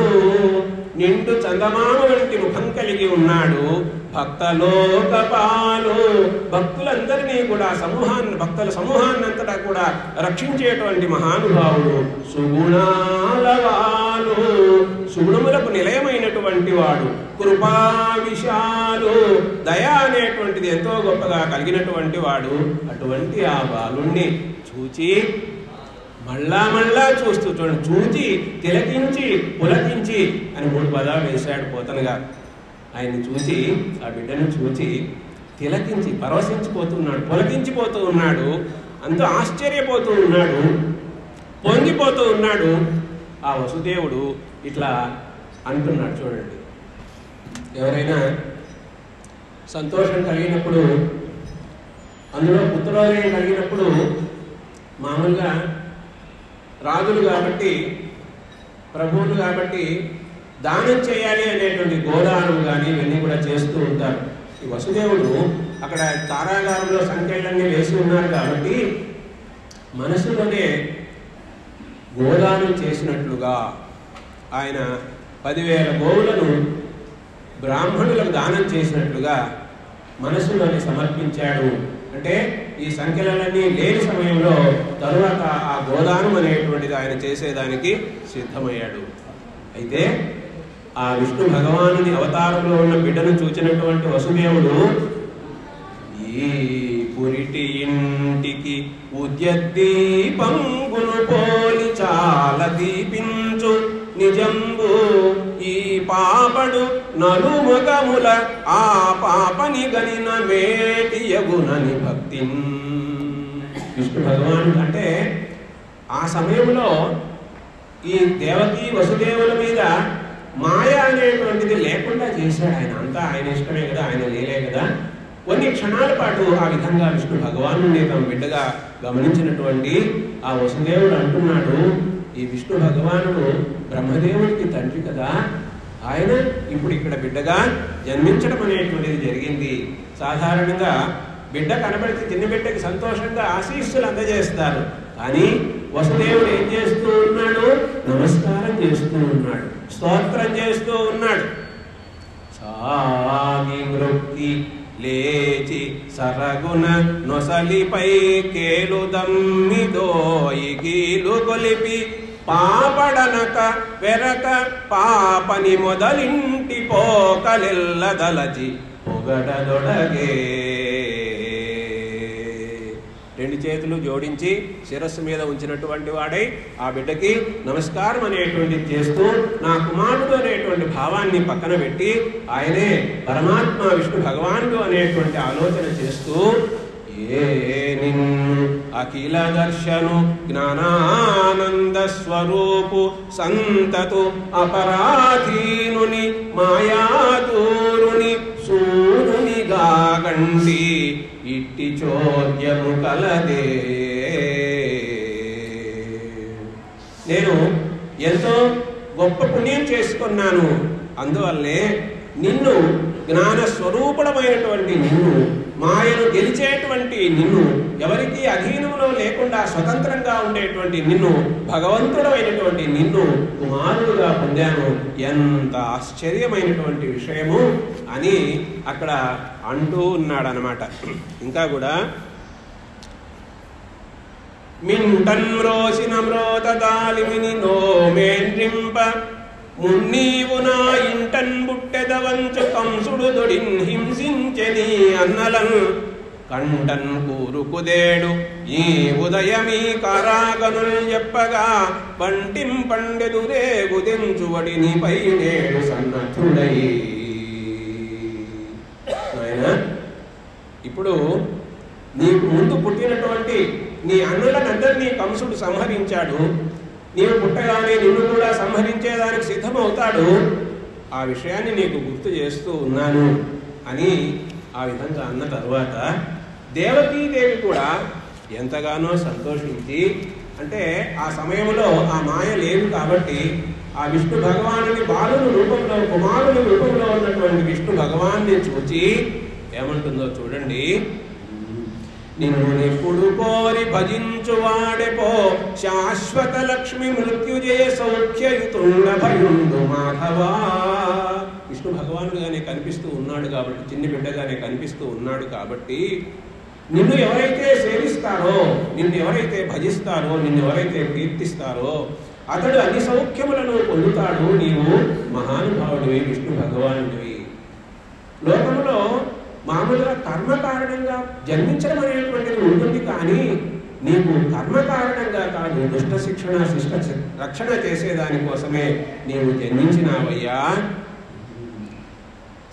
Speaker 1: నిండు చందమామ వంటి ముఖం కలిగి ఉన్నాడు. భక్తలోకపాలు, భక్తులందరినీ కూడా భక్తుల సమూహాన్నంతటా కూడా రక్షించేటువంటి మహానుభావుడు. సుగుణాలవాలు, సుగుణములకు నిలయమైనటువంటి వాడు. కృపా విశాలు, దయ అనేటువంటిది ఎంతో గొప్పగా కలిగినటువంటి వాడు. అటువంటి ఆ బాలుణ్ణి చూచి మళ్ళా చూస్తూ చూడండి, చూచి తిలకించి పులకించి అని 3 పదాలు వేశాడు పోతన గారు. ఆయన్ని చూసి, ఆ బిడ్డను చూచి తిలకించి పరవశించిపోతున్నాడు, పులకించిపోతూ ఉన్నాడు, అంతా ఆశ్చర్యపోతూ ఉన్నాడు, పొంగిపోతూ ఉన్నాడు. ఆ వసుదేవుడు ఇట్లా అంటున్నాడు. చూడండి, ఎవరైనా సంతోషం కలిగినప్పుడు, అందులో పుత్రోదయం కలిగినప్పుడు మామూలుగా రాజులు కాబట్టి, ప్రభువులు కాబట్టి దానం చేయాలి అనేటువంటి గోదానం కానీ ఇవన్నీ కూడా చేస్తూ ఉంటారు. ఈ వసుదేవుడు అక్కడ కారాగారంలో సంఖ్యలన్నీ వేసి ఉన్నారు కాబట్టి మనసులోనే గోదానం చేసినట్లుగా ఆయన 10,000 గోవులను బ్రాహ్మణులకు దానం చేసినట్లుగా మనసులోని సమర్పించాడు. అంటే ఈ సంఖ్యలన్నీ లేని సమయంలో తరువాత ఆ గోదానం అనేటువంటిది ఆయన చేసేదానికి సిద్ధమయ్యాడు. అయితే ఆ విష్ణు భగవానుని అవతారంలో ఉన్న బిడ్డను చూచినటువంటి వసుదేవుడు ఈ పురిటి ఇంటికి ఉద్యద్దీపంగును పోలి చాలా దీపించు నిజంబు ఈ పాపడు నలుమగముల ఆ పాపని గనిన మేటియగునని భక్తి. విష్ణు భగవానుడు అంటే ఆ సమయంలో ఈ దేవకి వసుదేవుల మీద మాయ అనేటువంటిది లేకుండా చేశాడు ఆయన. అంతా ఆయన ఇష్టమే కదా, ఆయన లేలే కదా. కొన్ని క్షణాల పాటు ఆ విధంగా విష్ణు భగవానుడిని తమ బిడ్డగా గమనించినటువంటి ఆ వసుదేవుడు అంటున్నాడు, ఈ విష్ణు భగవానుడు బ్రహ్మదేవుడికి తండ్రి కదా, ఆయన ఇప్పుడు ఇక్కడ బిడ్డగా జన్మించడం అనేటువంటిది జరిగింది. సాధారణంగా బిడ్డ కనబడితే చిన్న బిడ్డకి సంతోషంగా ఆశీస్సులు అందజేస్తారు. కానీ వసుదేవుడు ఏం చేస్తూ ఉన్నాడు? నమస్కారం చేస్తూ ఉన్నాడు, స్తోత్రం చేస్తూ ఉన్నాడు. సాగి మృక్కి లేచి సరగున నొసలిపై కేలుదమ్మిదోయి గీలు కొలిపి పాపడనక వెరక పాపని మొదలింటి పోకలెల్లదలచి పొగడదొడగే. రెండు చేతులు జోడించి శిరస్సు మీద ఉంచినటువంటి వాడై ఆ బిడ్డకి నమస్కారం అనేటువంటిది చేస్తూ నా కుమారుడు అనేటువంటి భావాన్ని పక్కన పెట్టి ఆయనే పరమాత్మ విష్ణు భగవానుడు అనేటువంటి ఆలోచన చేస్తూ ఏ నిన్ను అఖిల దర్శను జ్ఞానానంద స్వరూపు సంతతు అపరాధీనుని మాయాదూరుని సూరుని గాగండి ఇట్టి చోద్యము కలదే. నేను ఎంతో గొప్ప పుణ్యం చేసుకున్నాను, అందువల్లే నిన్ను జ్ఞాన స్వరూపుడమైనటువంటి నిన్ను, మాయను గెలిచేటువంటి నిన్ను, ఎవరికి అధీనంలో లేకుండా స్వతంత్రంగా ఉండేటువంటి నిన్ను, భగవంతుడమైనటువంటి నిన్ను కుమారుడుగా పొందాను. ఎంత ఆశ్చర్యమైనటువంటి విషయము అని అక్కడ అంటూ ఉన్నాడనమాట. ఇంకా కూడా మింటన్ రోసిన మ్రోత దాలిమిని నోమేంద్రింప మున్నీవు నా ఇంటన్ బుట్టెదవంచు కంసుడు దొడిన్ హింసించెని అన్నలన్ కంటన్ కూరుకుదేడు ఈ ఉదయమీ కారాగనుల్ చెప్పగా పంటిం పండెదురే గుదించువడి నీపై నేడు సన్నద్ధుడై. ఇప్పుడు నీకు ముందు పుట్టినటువంటి నీ అన్నులనందరినీ కంసుడు సంహరించాడు. నీవు పుట్టగానే నిన్ను కూడా సంహరించేదానికి సిద్ధమవుతాడు. ఆ విషయాన్ని నీకు గుర్తు చేస్తూ ఉన్నాను అని ఆ విధంగా అన్న తరువాత దేవకీదేవి కూడా ఎంతగానో సంతోషించి, అంటే ఆ సమయంలో ఆ మాయ లేదు కాబట్టి ఆ విష్ణు భగవానుని బాలుని రూపంలో, కుమారుని రూపంలో ఉన్నటువంటి విష్ణు భగవాన్ని చూచి ఏమంటుందో చూడండి. నిన్ను ఎప్పుడు కోరి భజించువాడెపో శాశ్వత లక్ష్మి మృత్యుజయ సౌఖ్యయుతుండ భయుండు మాధవా. విష్ణు భగవానుడుగానే కనిపిస్తూ ఉన్నాడు కాబట్టి, చిన్ని బిడ్డగానే కనిపిస్తూ ఉన్నాడు కాబట్టి నిన్ను ఎవరైతే సేవిస్తారో, నిన్ను ఎవరైతే భజిస్తారో, నిన్ను ఎవరైతే కీర్తిస్తారో అతడు అన్ని సౌఖ్యములను పొందుతాడు. నీవు మహానుభావుడివి, విష్ణు భగవానుడివి. లోకంలో మామూలుగా కర్మ కారణంగా జన్మించడం అనేటువంటిది ఉంటుంది, కానీ నీకు కర్మ కారణంగా కాదు, దుష్ట శిక్షణ శిష్ట రక్షణ చేసేదానికోసమే నీవు జన్మించినావయ్యా.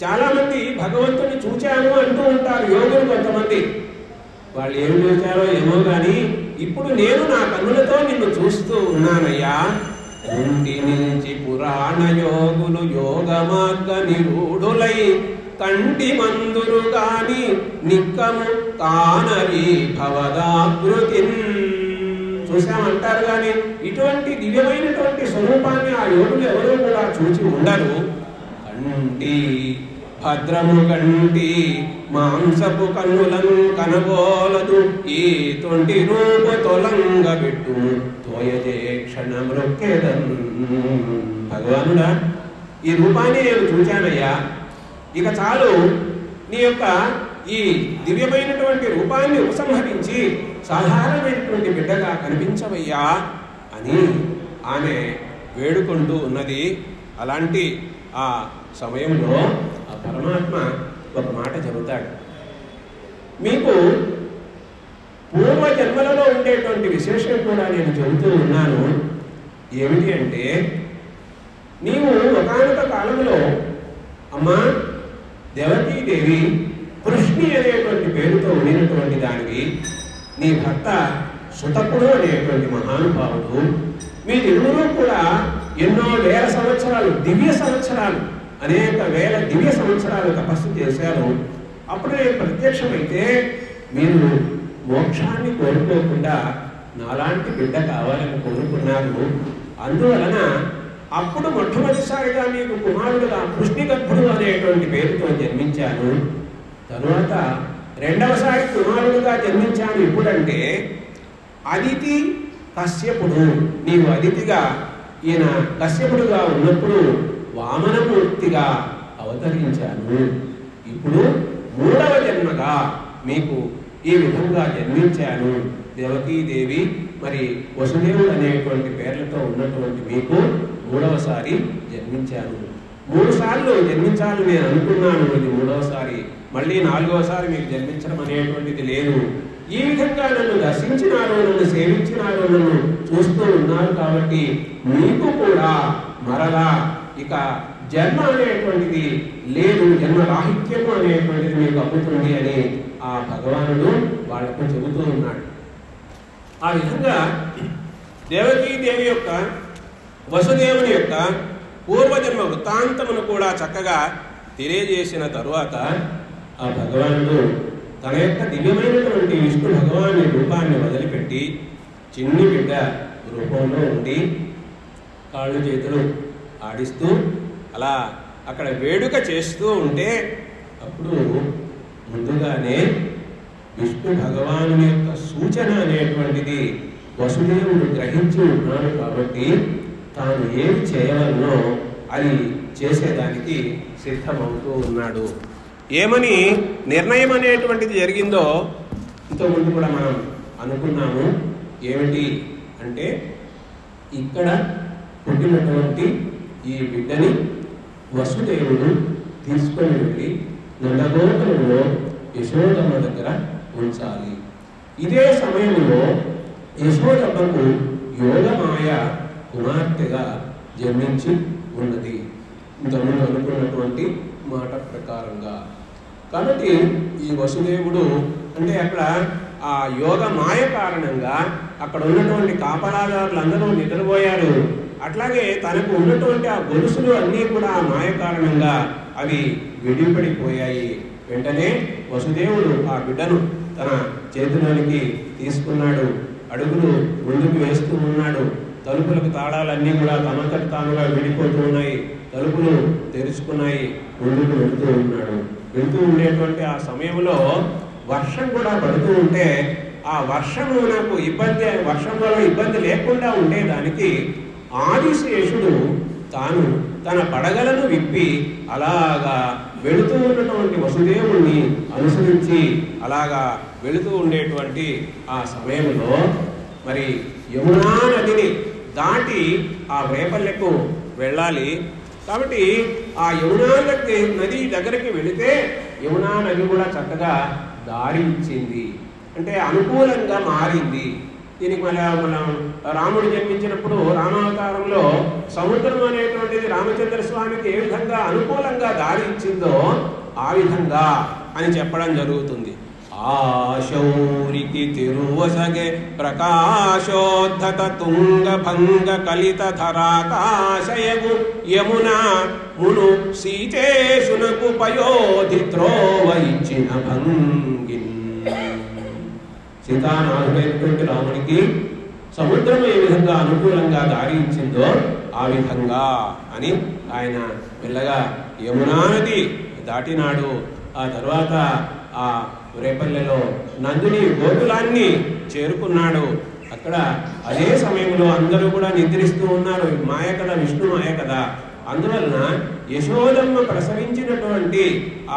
Speaker 1: చాలా మంది భగవంతుని చూచాము అంటూ ఉంటారు యోగులు. కొంతమంది వాళ్ళు ఏం చూచారో ఏమో కానీ ఇప్పుడు నేను నా కన్నులతో నిన్ను చూస్తూ ఉన్నానయ్యా. ఉండి నిలిచి పురాణ యోగులు యోగ మార్గ నిరూఢులై కంటి మందురు గాని నిక్కము కానరి భవదాకృతి చూసామంటారు. కానీ ఇటువంటి దివ్యమైనటువంటి స్వరూపాన్ని ఆ యోగులు ఎవరూ కూడా చూచి ఉండరు. కంటి భద్రము కంటి మాంసపు కన్నులను కనబోలదు ఈ తొంటి రూపు తొలంగ పెట్టు తోయజే క్షణమృక్కెదన్. భగవానుడా, ఈ రూపాన్ని నేను చూచానయ్యా, ఇక చాలు, నీ యొక్క ఈ దివ్యమైనటువంటి రూపాన్ని ఉపసంహరించి సాధారణమైనటువంటి బిడ్డగా కనిపించవయ్యా అని ఆమె వేడుకుంటూ ఉన్నది. అలాంటి ఆ సమయంలో ఆ పరమాత్మ ఒక మాట చెబుతాడు. మీకు పూర్వ జన్మలలో ఉండేటువంటి విశేషం కూడా నేను చెబుతూ ఉన్నాను. ఏమిటి అంటే, నీవు ఒకానొక కాలంలో అమ్మా దేవకీదేవి కృష్ణి అనేటువంటి పేరుతో ఉండినటువంటి దానివి, నీ భర్త సుతకుడు అనేటువంటి మహానుభావుడు, మీరిరువురు కూడా ఎన్నో వేల సంవత్సరాలు, దివ్య సంవత్సరాలు, అనేక వేల దివ్య సంవత్సరాలు తపస్సు చేశారు. అప్పుడు నేను ప్రత్యక్షమైతే మీరు మోక్షాన్ని కోరుకోకుండా నాలాంటి బిడ్డ కావాలని కోరుకున్నారు. అందువలన అప్పుడు మొట్టమొదటిసారిగా మీకు కుమారుడుగా కృష్ణిగర్భుడు అనేటువంటి పేరుతో జన్మించాను. తరువాత రెండవసారి కుమారుడుగా జన్మించాను. ఎప్పుడంటే అదితి కశ్యపుడు, నీవు అదితిగా ఈయన కశ్యపుడుగా ఉన్నప్పుడు వామనమూర్తిగా అవతరించాను. ఇప్పుడు మూడవ జన్మగా మీకు ఈ విధంగా జన్మించాను. దేవకీదేవి మరి వసుదేవుడు అనేటువంటి పేర్లతో ఉన్నటువంటి మీకు మూడవసారి జన్మించాను. 3 సార్లు జన్మించాలని నేను అనుకున్నాను, ఇది మూడవసారి, మళ్ళీ 4వసారి మీకు జన్మించడం అనేటువంటిది లేదు. ఈ విధంగా నన్ను దర్శించినారు, నన్ను సేవించినారు, నన్ను చూస్తూ ఉన్నారు కాబట్టి మీకు కూడా మరలా ఇక జన్మ అనేటువంటిది లేదు, జన్మ రాహిత్యము అనేటువంటిది మీకు అమ్ముతుంది అని ఆ భగవానుడు వాళ్ళకు చెబుతూ ఉన్నాడు. ఆ విధంగా దేవకీదేవి యొక్క వసుదేవుని యొక్క పూర్వజన్మ వృత్తాంతమును కూడా చక్కగా తెలియజేసిన తరువాత ఆ భగవానుడు తన యొక్క దివ్యమైనటువంటి విష్ణు భగవాని రూపాన్ని వదిలిపెట్టి చిన్ని బిడ్డ రూపంలో ఉండి కాళ్ళు చేతులు ఆడిస్తూ అలా అక్కడ వేడుక చేస్తూ ఉంటే, అప్పుడు ముందుగానే విష్ణు భగవాను యొక్క సూచన అనేటువంటిది వసుదేవుడు గ్రహించి ఉన్నాడు కాబట్టి తాను ఏమి చేయవలనో అది చేసేదానికి సిద్ధమవుతూ ఉన్నాడు. ఏమని నిర్ణయం అనేటువంటిది జరిగిందో ఇంతకుముందు కూడా మనం అనుకున్నాము. ఏమిటి అంటే, ఇక్కడ పుట్టినటువంటి ఈ బిడ్డని వసుదేవుడు తీసుకొని వెళ్ళి నందగోకులంలో యశోదమ్మ దగ్గర ఉంచాలి. ఇదే సమయంలో యశోదమ్మకు యోగమాయ కుమార్తెగా జన్మించి ఉన్నది, ఇంతకుముందు అనుకున్నటువంటి మాట ప్రకారంగా. కాబట్టి ఈ వసుదేవుడు అంటే అక్కడ ఆ యోగ మాయ కారణంగా అక్కడ ఉన్నటువంటి కాపలాదారులు అందరూ నిద్రపోయారు. అట్లాగే తనకు ఉన్నటువంటి ఆ గొలుసులు అన్నీ కూడా ఆ మాయ కారణంగా అవి విడిపడిపోయాయి. వెంటనే వసుదేవుడు ఆ బిడ్డను తన చేతిలోనికి తీసుకున్నాడు, అడుగులు ముందుకు వేస్తూ ఉన్నాడు. తలుపులకు తాళాలన్నీ కూడా తమంతటి తానుగా విడిపోతూ ఉన్నాయి, తలుపులు తెరుచుకున్నాయి. ముందుకు వెళుతూ ఉన్నాడు. వెళుతూ ఉండేటువంటి ఆ సమయంలో వర్షం కూడా పడుతూ ఉంటే ఆ వర్షము నాకు ఇబ్బంది, వర్షం వల్ల ఇబ్బంది లేకుండా ఉండేదానికి ఆదిశేషుడు తాను తన పడగలను విప్పి అలాగా వెళుతూ ఉన్నటువంటి వసుదేవుణ్ణి అనుసరించి అలాగా వెళుతూ ఉండేటువంటి ఆ సమయంలో మరి యమునా నదిని దాటి ఆ రేపల్లెకు వెళ్ళాలి. కాబట్టి ఆ యమునా నది దగ్గరికి వెళితే యమునా నది కూడా చక్కగా దారి ఇచ్చింది, అంటే అనుకూలంగా మారింది. దీనికి మనం రాముడు జన్మించినప్పుడు రామావతారంలో సముద్రం అనేటువంటిది రామచంద్ర స్వామికి ఏ విధంగా అనుకూలంగా దారి ఇచ్చిందో ఆ విధంగా అని చెప్పడం జరుగుతుంది. ఆశౌరికి తిరువసగే ప్రకాశోద్ధత తుంగ భంగ కలిత ధరాకాశయగు యమునా మును సీతేశునకు పయోధి త్రోవ ఇచ్చిన భంగిన్. సీతానాథుడైనటువంటి రామునికి సముద్రం ఏ విధంగా అనుకూలంగా దారి ఇచ్చిందో ఆ విధంగా అని ఆయన మెల్లగా యమునా నది దాటినాడు. ఆ తర్వాత ఆ రేపల్లెలో నందుని గోకులాన్ని చేరుకున్నాడు. అక్కడ అదే సమయంలో అందరూ కూడా నిద్రిస్తూ ఉన్నారు. మాయ కదా, విష్ణు మాయ కదా. అందువలన యశోదమ్మ ప్రసవించినటువంటి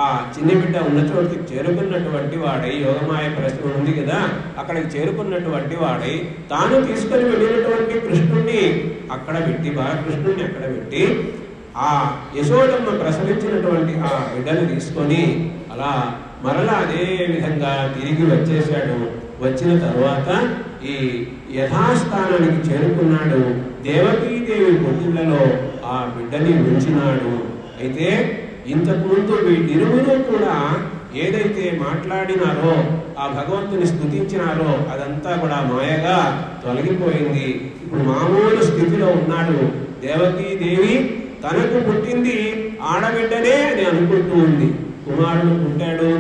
Speaker 1: ఆ చిన్న బిడ్డ ఉన్న చోటికి చేరుకున్నటువంటి వాడై, యోగమాయ ప్రసవం ఉంది కదా, అక్కడికి చేరుకున్నటువంటి వాడై తాను తీసుకొని వెళ్ళినటువంటి కృష్ణుణ్ణి అక్కడ పెట్టి, బాలకృష్ణుణ్ణి అక్కడ పెట్టి ఆ యశోదమ్మ ప్రసవించినటువంటి ఆ బిడ్డను తీసుకొని అలా మరలా అదే విధంగా తిరిగి వచ్చేసాడు. వచ్చిన తర్వాత ఈ యథాస్థానానికి చేరుకున్నాడు. దేవకీదేవి పొట్టిళ్లలో ఆ బిడ్డని ఉంచినాడు. అయితే ఇంతకుముందు వీళ్ళిరువురు కూడా ఏదైతే మాట్లాడినారో, ఆ భగవంతుని స్తుతించినారో అదంతా కూడా మాయగా తొలగిపోయింది. ఇప్పుడు మామూలు స్థితిలో ఉన్నాడు. దేవకీదేవి తనకు పుట్టింది ఆడబిడ్డనే అని అనుకుంటూ ఉంది. కుమారుడు పుట్టాడు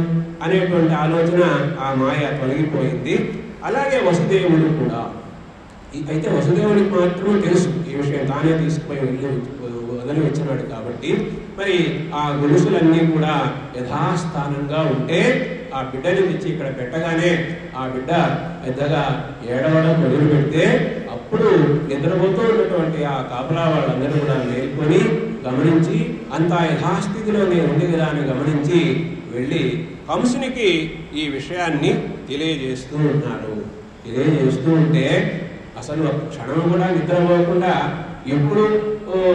Speaker 1: అనేటువంటి ఆలోచన, ఆ మాయ తొలగిపోయింది. అలాగే వసుదేవుడు కూడా. అయితే వసుదేవుడికి మాత్రం తెలుసు ఈ విషయం, తానే తీసుకుపోయి వదిలి వచ్చినాడు కాబట్టి మరి ఆ గొలుసులన్నీ కూడా యథాస్థానంగా ఉంటే ఆ బిడ్డని తెచ్చి ఇక్కడ పెట్టగానే ఆ బిడ్డ పెద్దగా ఏడవడం మొదలు పెడితే అప్పుడు నిద్రపోతూ ఉన్నటువంటి ఆ కాపలా వాళ్ళందరూ కూడా మేల్కొని గమనించి అంతా యథాస్థితిలోనే ఉంది కదా అని గమనించి వెళ్ళి కంసునికి ఈ విషయాన్ని తెలియజేస్తూ ఉన్నారు. తెలియజేస్తూ ఉంటే అసలు ఒక క్షణం కూడా నిద్రపోకుండా ఎప్పుడు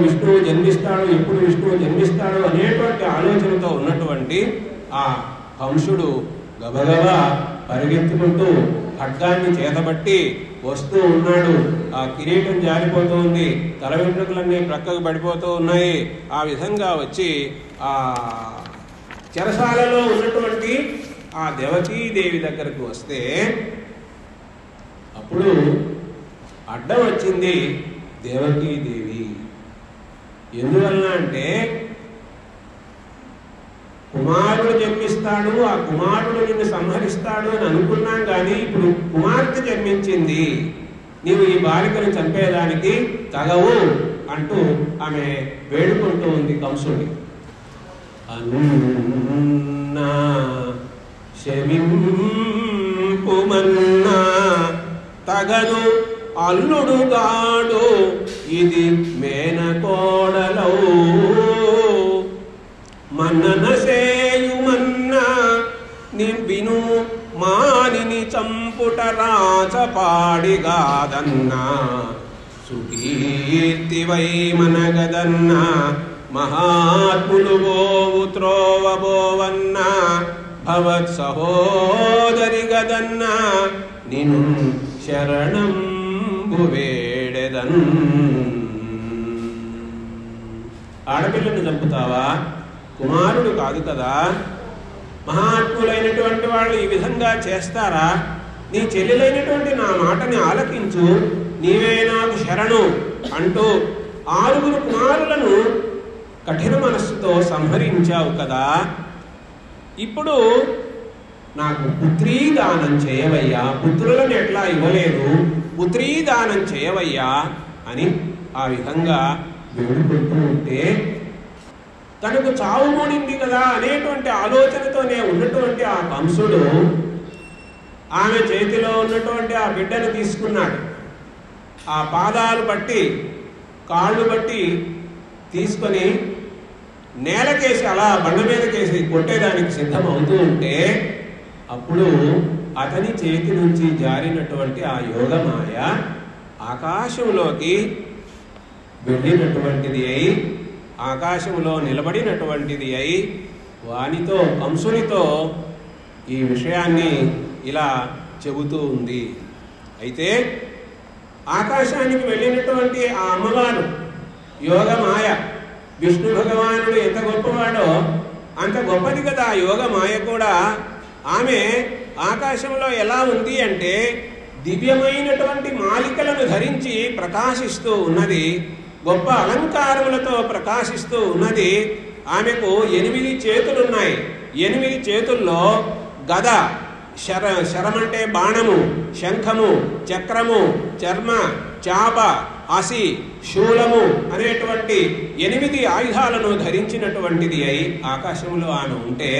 Speaker 1: విష్ణువు జన్మిస్తాడు, ఎప్పుడు విష్ణువు జన్మిస్తాడు అనేటువంటి ఆలోచనతో ఉన్నటువంటి ఆ కంసుడు గబగబా పరిగెత్తుకుంటూ ఖడ్గాన్ని చేతబట్టి వస్తూ ఉన్నాడు. ఆ కిరీటం జారిపోతూ ఉంది, తల వెంట్రుకలన్నీ ప్రక్కకు పడిపోతూ ఉన్నాయి. ఆ విధంగా వచ్చి ఆ చెరసాలలో ఉన్నటువంటి ఆ దేవకీదేవి దగ్గరకు వస్తే అప్పుడు అడ్డం వచ్చింది దేవకీదేవి. ఎందువలన అంటే కుమారుడు జన్మిస్తాడు, ఆ కుమారుడు నిన్ను సంహరిస్తాడు అని అనుకున్నాం కానీ ఇప్పుడు కుమార్తె జన్మించింది, నీవు ఈ బాలికను చంపేదానికి తగవు అంటూ ఆమె వేడుకుంటూ ఉంది కంసుని. అన్నా శమింపుమన్నా తగను అల్లుడుగాడు ఇది మేనకోడలౌ మన్నన సేయుమన్నా నింపిను మానిని చంపుట రాచపాడిగాదన్నా సుకీర్తివై మనగదన్నా మహాత్ములు ఓవు త్రోవబోవన్నా భవత్ సహోదరి గదన్నా నిను శరణంబు వేడెదన్. ఆడపిల్లను చంపుతావా? కుమారుడు కాదు కదా. మహాత్ములైనటువంటి వాళ్ళు ఈ విధంగా చేస్తారా? నీ చెల్లెలైనటువంటి నా మాటని ఆలకించు, నీవే నాకు శరణు అంటూ 6 కుమారులను కఠిన మనస్సుతో సంహరించావు కదా. ఇప్పుడు నాకు పుత్రీదానం చేయవయ్యా, పుత్రులను ఎట్లా ఇవ్వలేదు, పుత్రీదానం చేయవయ్యా అని ఆ విధంగా వేడుకుంటూ ఉంటే తనకు చావు మూడింది కదా అనేటువంటి ఆలోచనతోనే ఉన్నటువంటి ఆ కంసుడు ఆమె చేతిలో ఉన్నటువంటి ఆ బిడ్డను తీసుకున్నాడు. ఆ పాదాలు బట్టి కాళ్ళు బట్టి తీసుకొని నేలకేసి అలా బండ మీదకేసి కొట్టేదానికి సిద్ధం అవుతూ ఉంటే అప్పుడు అతని చేతి నుంచి జారినటువంటి ఆ యోగమాయ ఆకాశంలోకి వెళ్ళినటువంటిది అయి, ఆకాశంలో నిలబడినటువంటిది అయి వానితో కంసునితో ఈ విషయాన్ని ఇలా చెబుతూ ఉంది. అయితే ఆకాశానికి వెళ్ళినటువంటి ఆ అమ్మవారు యోగమాయ, విష్ణు భగవానుడు ఎంత గొప్పవాడో అంత గొప్పది కదా ఆ యోగమాయ కూడా. ఆమె ఆకాశంలో ఎలా ఉంది అంటే దివ్యమైనటువంటి మాలికలను ధరించి ప్రకాశిస్తూ ఉన్నది, గొప్ప అలంకారములతో ప్రకాశిస్తూ ఉన్నది. ఆమెకు 8 చేతులున్నాయి. 8 చేతుల్లో గద, శరమంటే బాణము, శంఖము, చక్రము, చర్మ, చాప, అసి, శూలము అనేటువంటి 8 ఆయుధాలను ధరించినటువంటిది అయి ఆకాశంలో ఆమె ఉంటే,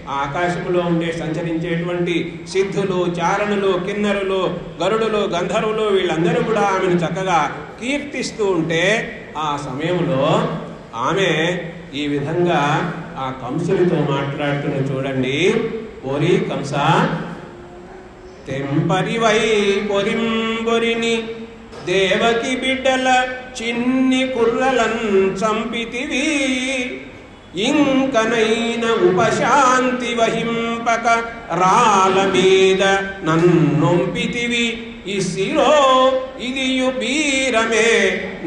Speaker 1: ఆ ఆకాశంలో ఉండే సంచరించేటువంటి సిద్ధులు, చారణులు, కిన్నరులు, గరుడులు, గంధర్వులు వీళ్ళందరూ కూడా ఆమెను చక్కగా కీర్తిస్తూ ఉంటే ఆ సమయంలో ఆమె ఈ విధంగా ఆ కంసునితో మాట్లాడుతున్న చూడండి. ఓరి కంస, తెంపరివై పొరింబొరిని దేవకి బిడ్డల చిన్ని కుర్రలన్ చంపితివి, ఇంకనైన ఉపశాంతి వహింపక రాల మీద నన్నొంపితివి ఇసిలో ఇదియు బీరమే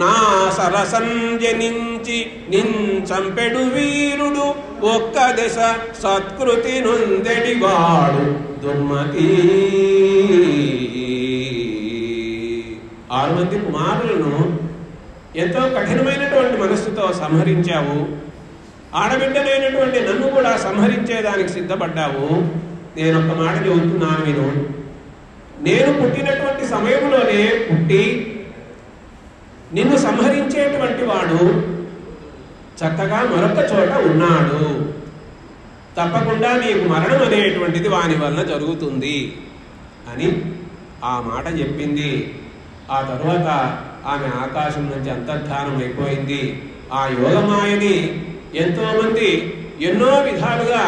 Speaker 1: నా సరసంజనించి నించంపెడు వీరుడు ఒక్క దశ సత్కృతి నొందెడివాడు దుర్మతి. 6 మంది కుమారులను ఎంతో కఠినమైనటువంటి మనస్సుతో సంహరించావు. ఆడబిడ్డనైనటువంటి నన్ను కూడా సంహరించేదానికి సిద్ధపడ్డావు. నేను ఒక మాట చెబుతున్నాను విను. నేను పుట్టినటువంటి సమయంలోనే పుట్టి నిన్ను సంహరించేటువంటి వాడు చక్కగా మరొక చోట ఉన్నాడు. తప్పకుండా నీకు మరణం అనేటువంటిది వాని వలన జరుగుతుంది అని ఆ మాట చెప్పింది. ఆ తరువాత ఆమె ఆకాశం నుంచి అంతర్ధానం అయిపోయింది. ఆ యోగమాయని ఎంతోమంది ఎన్నో విధాలుగా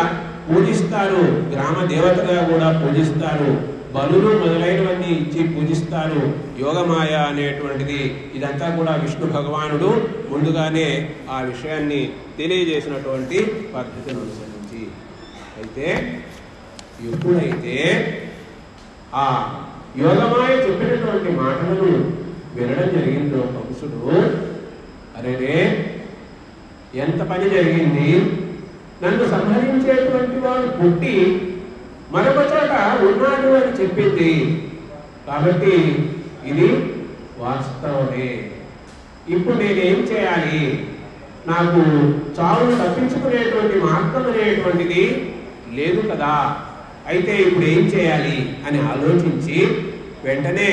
Speaker 1: పూజిస్తారు. గ్రామ దేవతగా కూడా పూజిస్తారు. బలులు మొదలైనవన్నీ ఇచ్చి పూజిస్తారు. యోగమాయ అనేటువంటిది ఇదంతా కూడా విష్ణు భగవానుడు ముందుగానే ఆ విషయాన్ని తెలియజేసినటువంటి పద్ధతిని అనుసరించి. అయితే ఎప్పుడైతే ఆ యోగమాయ చెప్పినటువంటి మాటలను వినడం జరిగిందో కంసుడు, అరేరే ఎంత పని జరిగింది, నన్ను సంహరించేటువంటి వాడు పుట్టి మరొక చోట ఉన్నాడు అని చెప్పింది. కాబట్టి ఇది వాస్తవమే. ఇప్పుడు నేనేం చేయాలి? నాకు చావును తప్పించుకునేటువంటి మార్గం అనేటువంటిది లేదు కదా. అయితే ఇప్పుడు ఏం చేయాలి అని ఆలోచించి వెంటనే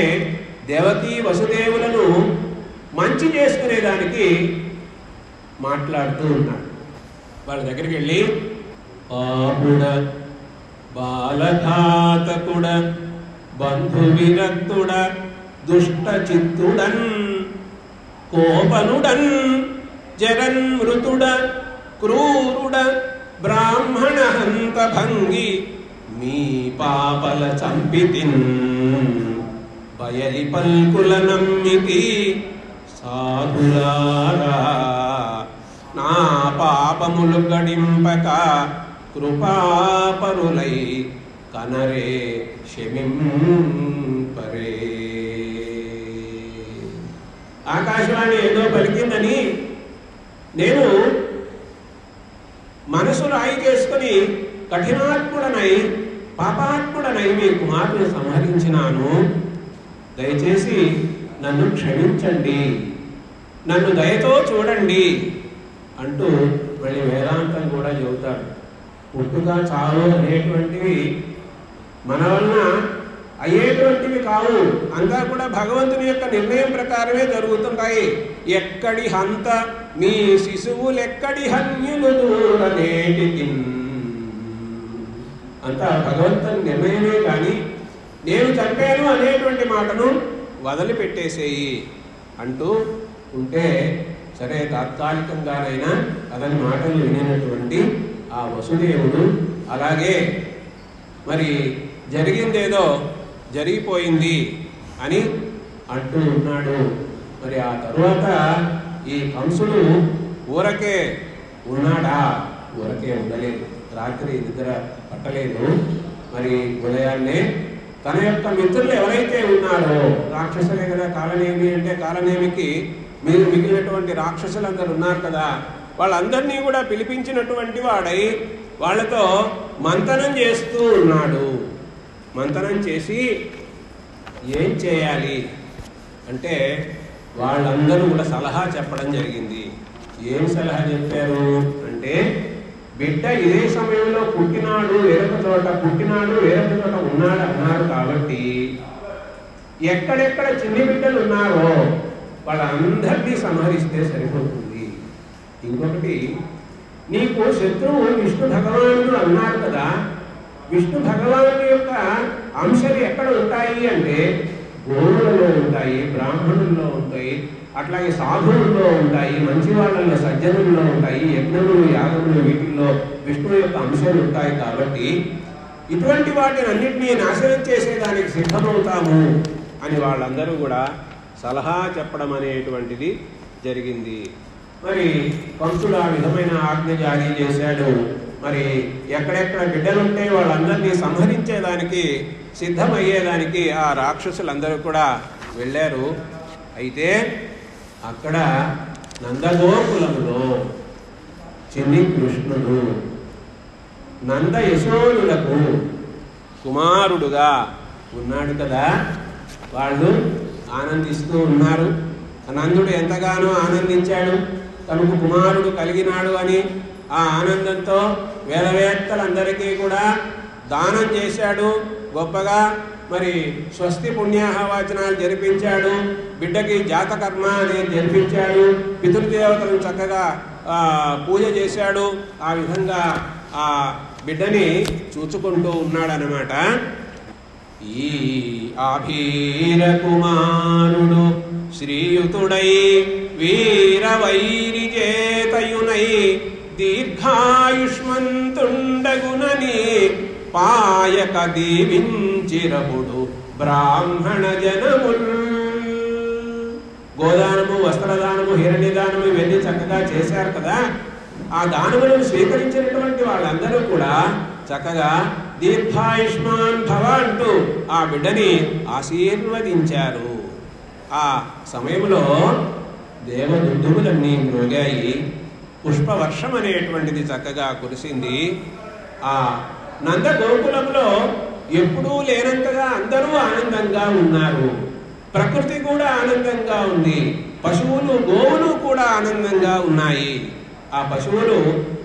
Speaker 1: దేవకీ వసుదేవులను మంచి చేసుకునేదానికి మాట్లాడుతూ ఉన్నాడు. వాళ్ళ దగ్గరికి వెళ్ళి, పాపుడ, బాలఘాతకుడ, బంధు విరక్తుడ, దుష్ట చిత్తుడన్, కోపనుడన్, జగన్మృతుడ, క్రూరుడ, బ్రాహ్మణ హంత భంగి మీ పాపల చంపితిన్, బయలి పల్కుల నమ్మితి సాధులారా, నా పాపములు గడింపక కృపాపరులై కనరే క్షమింపరే. ఆకాశవాణి ఏదో పలికిందని నేను మనసు రాయి చేసుకుని కఠినాత్ముడనై పాపాత్ముడనై మీ కుమారుని సంహరించినాను. దయచేసి నన్ను క్షమించండి, నన్ను దయతో చూడండి అంటూ మళ్ళీ వేదాంతం కూడా చెబుతాడు. పుట్టుక చావు అనేటువంటివి మన వలన అయ్యేటువంటివి కావు. అంతా కూడా భగవంతుని యొక్క నిర్ణయం ప్రకారమే జరుగుతుంటాయి. ఎక్కడి హంత మీ శిశువులెక్కడి హన్యులు దూరనేటికి, అంతా భగవంతుని నిర్ణయమే. కానీ నేను చంపాను అనేటువంటి మాటను వదిలిపెట్టేసేయి అంటూ ఉంటే, సరే తాత్కాలికంగానైనా అతని మాటలు వినినటువంటి ఆ వసుదేవుడు అలాగే మరి జరిగిందేదో జరిగిపోయింది అని అంటూ ఉన్నాడు. మరి ఆ తరువాత ఈ కంసుడు ఊరకే ఉన్నాడా? ఊరకే ఉండలేదు. రాత్రి నిద్ర పట్టలేదు. మరి ఉదయాన్నే తన యొక్క మిత్రులు ఎవరైతే ఉన్నారో, రాక్షసులే కదా కాలనేమి అంటే, కాలనేమికి మీరు మిగిలినటువంటి రాక్షసులందరూ ఉన్నారు కదా, వాళ్ళందరినీ కూడా పిలిపించినటువంటి వాడై వాళ్ళతో మంతనం చేస్తూ ఉన్నాడు. మంతనం చేసి ఏం చేయాలి అంటే వాళ్ళందరూ కూడా సలహా చెప్పడం జరిగింది. ఏం సలహా చెప్పారు అంటే, బిడ్డ ఇదే సమయంలో పుట్టినాడు వేరొక చోట, పుట్టినాడు వేరొక చోట ఉన్నాడు అన్నారు. కాబట్టి ఎక్కడెక్కడ చిన్ని బిడ్డలు ఉన్నారో వాళ్ళందరినీ సంహరిస్తే సరిపోతుంది. ఇంకొకటి, నీకు శత్రువు విష్ణు భగవానుడు అన్నారు కదా, విష్ణు భగవాను యొక్క అంశాలు ఎక్కడ ఉంటాయి అంటే గోవులలో ఉంటాయి, బ్రాహ్మణుల్లో ఉంటాయి, అట్లాగే సాధువుల్లో ఉంటాయి, మంచి వాళ్ళల్లో సజ్జనుల్లో ఉంటాయి, యజ్ఞములు యాగములు వీటిల్లో విష్ణువు యొక్క అంశాలు ఉంటాయి. కాబట్టి ఇటువంటి వాటిని అన్నింటినీ నాశనం చేసేదానికి సిద్ధమవుతాము అని వాళ్ళందరూ కూడా సలహా చెప్పడం అనేటువంటిది జరిగింది. మరి కంసుడు ఆ విధమైన ఆజ్ఞ జారీ చేశాడు. మరి ఎక్కడెక్కడ బిడ్డలుంటే వాళ్ళందరినీ సంహరించేదానికి సిద్ధమయ్యేదానికి ఆ రాక్షసులందరూ కూడా వెళ్ళారు. అయితే అక్కడ నందగోకులంలో చిన్ని కృష్ణుడు నంద యశోదులకు కుమారుడుగా ఉన్నాడు కదా. వాళ్ళు ఆనందిస్తూ ఉన్నారు. నందుడు ఎంతగానో ఆనందించాడు, తనకు కుమారుడు కలిగినాడు అని. ఆ ఆనందంతో వేదవేత్తలందరికీ కూడా దానం చేశాడు గొప్పగా. మరి స్వస్తి పుణ్యాహవాచనాలు జరిపించాడు, బిడ్డకి జాతకర్మ అనేది జరిపించాడు, పితృదేవతలను చక్కగా పూజ చేశాడు. ఆ విధంగా ఆ బిడ్డని చూచుకుంటూ ఉన్నాడనమాట. ఈ ఆభీర కుమారుడు శ్రీయుతుడై వీరవైరి చేతయునై దీర్ఘాయుష్మంతుండగునని పాయక దీవించిరపుడు బ్రాహ్మణ జనముల్. గోదానము, వస్త్రదానము, హిరణ్యదానము ఇవన్నీ చక్కగా చేశారు కదా. ఆ దానములను స్వీకరించినటువంటి వాళ్ళందరూ కూడా చక్కగా దీర్ఘాయుష్మాన్ భవ అంటూ ఆ బిడ్డని ఆశీర్వదించారు. ఆ సమయంలో దేవదుందువులన్నీ మ్రోగాయి, పుష్పవర్షం అనేటువంటిది చక్కగా కురిసింది. ఆ నందగోకులంలో ఎప్పుడూ లేనంతగా అందరూ ఆనందంగా ఉన్నారు. ప్రకృతి కూడా ఆనందంగా ఉంది, పశువులు గోవులు కూడా ఆనందంగా ఉన్నాయి. ఆ పశువులు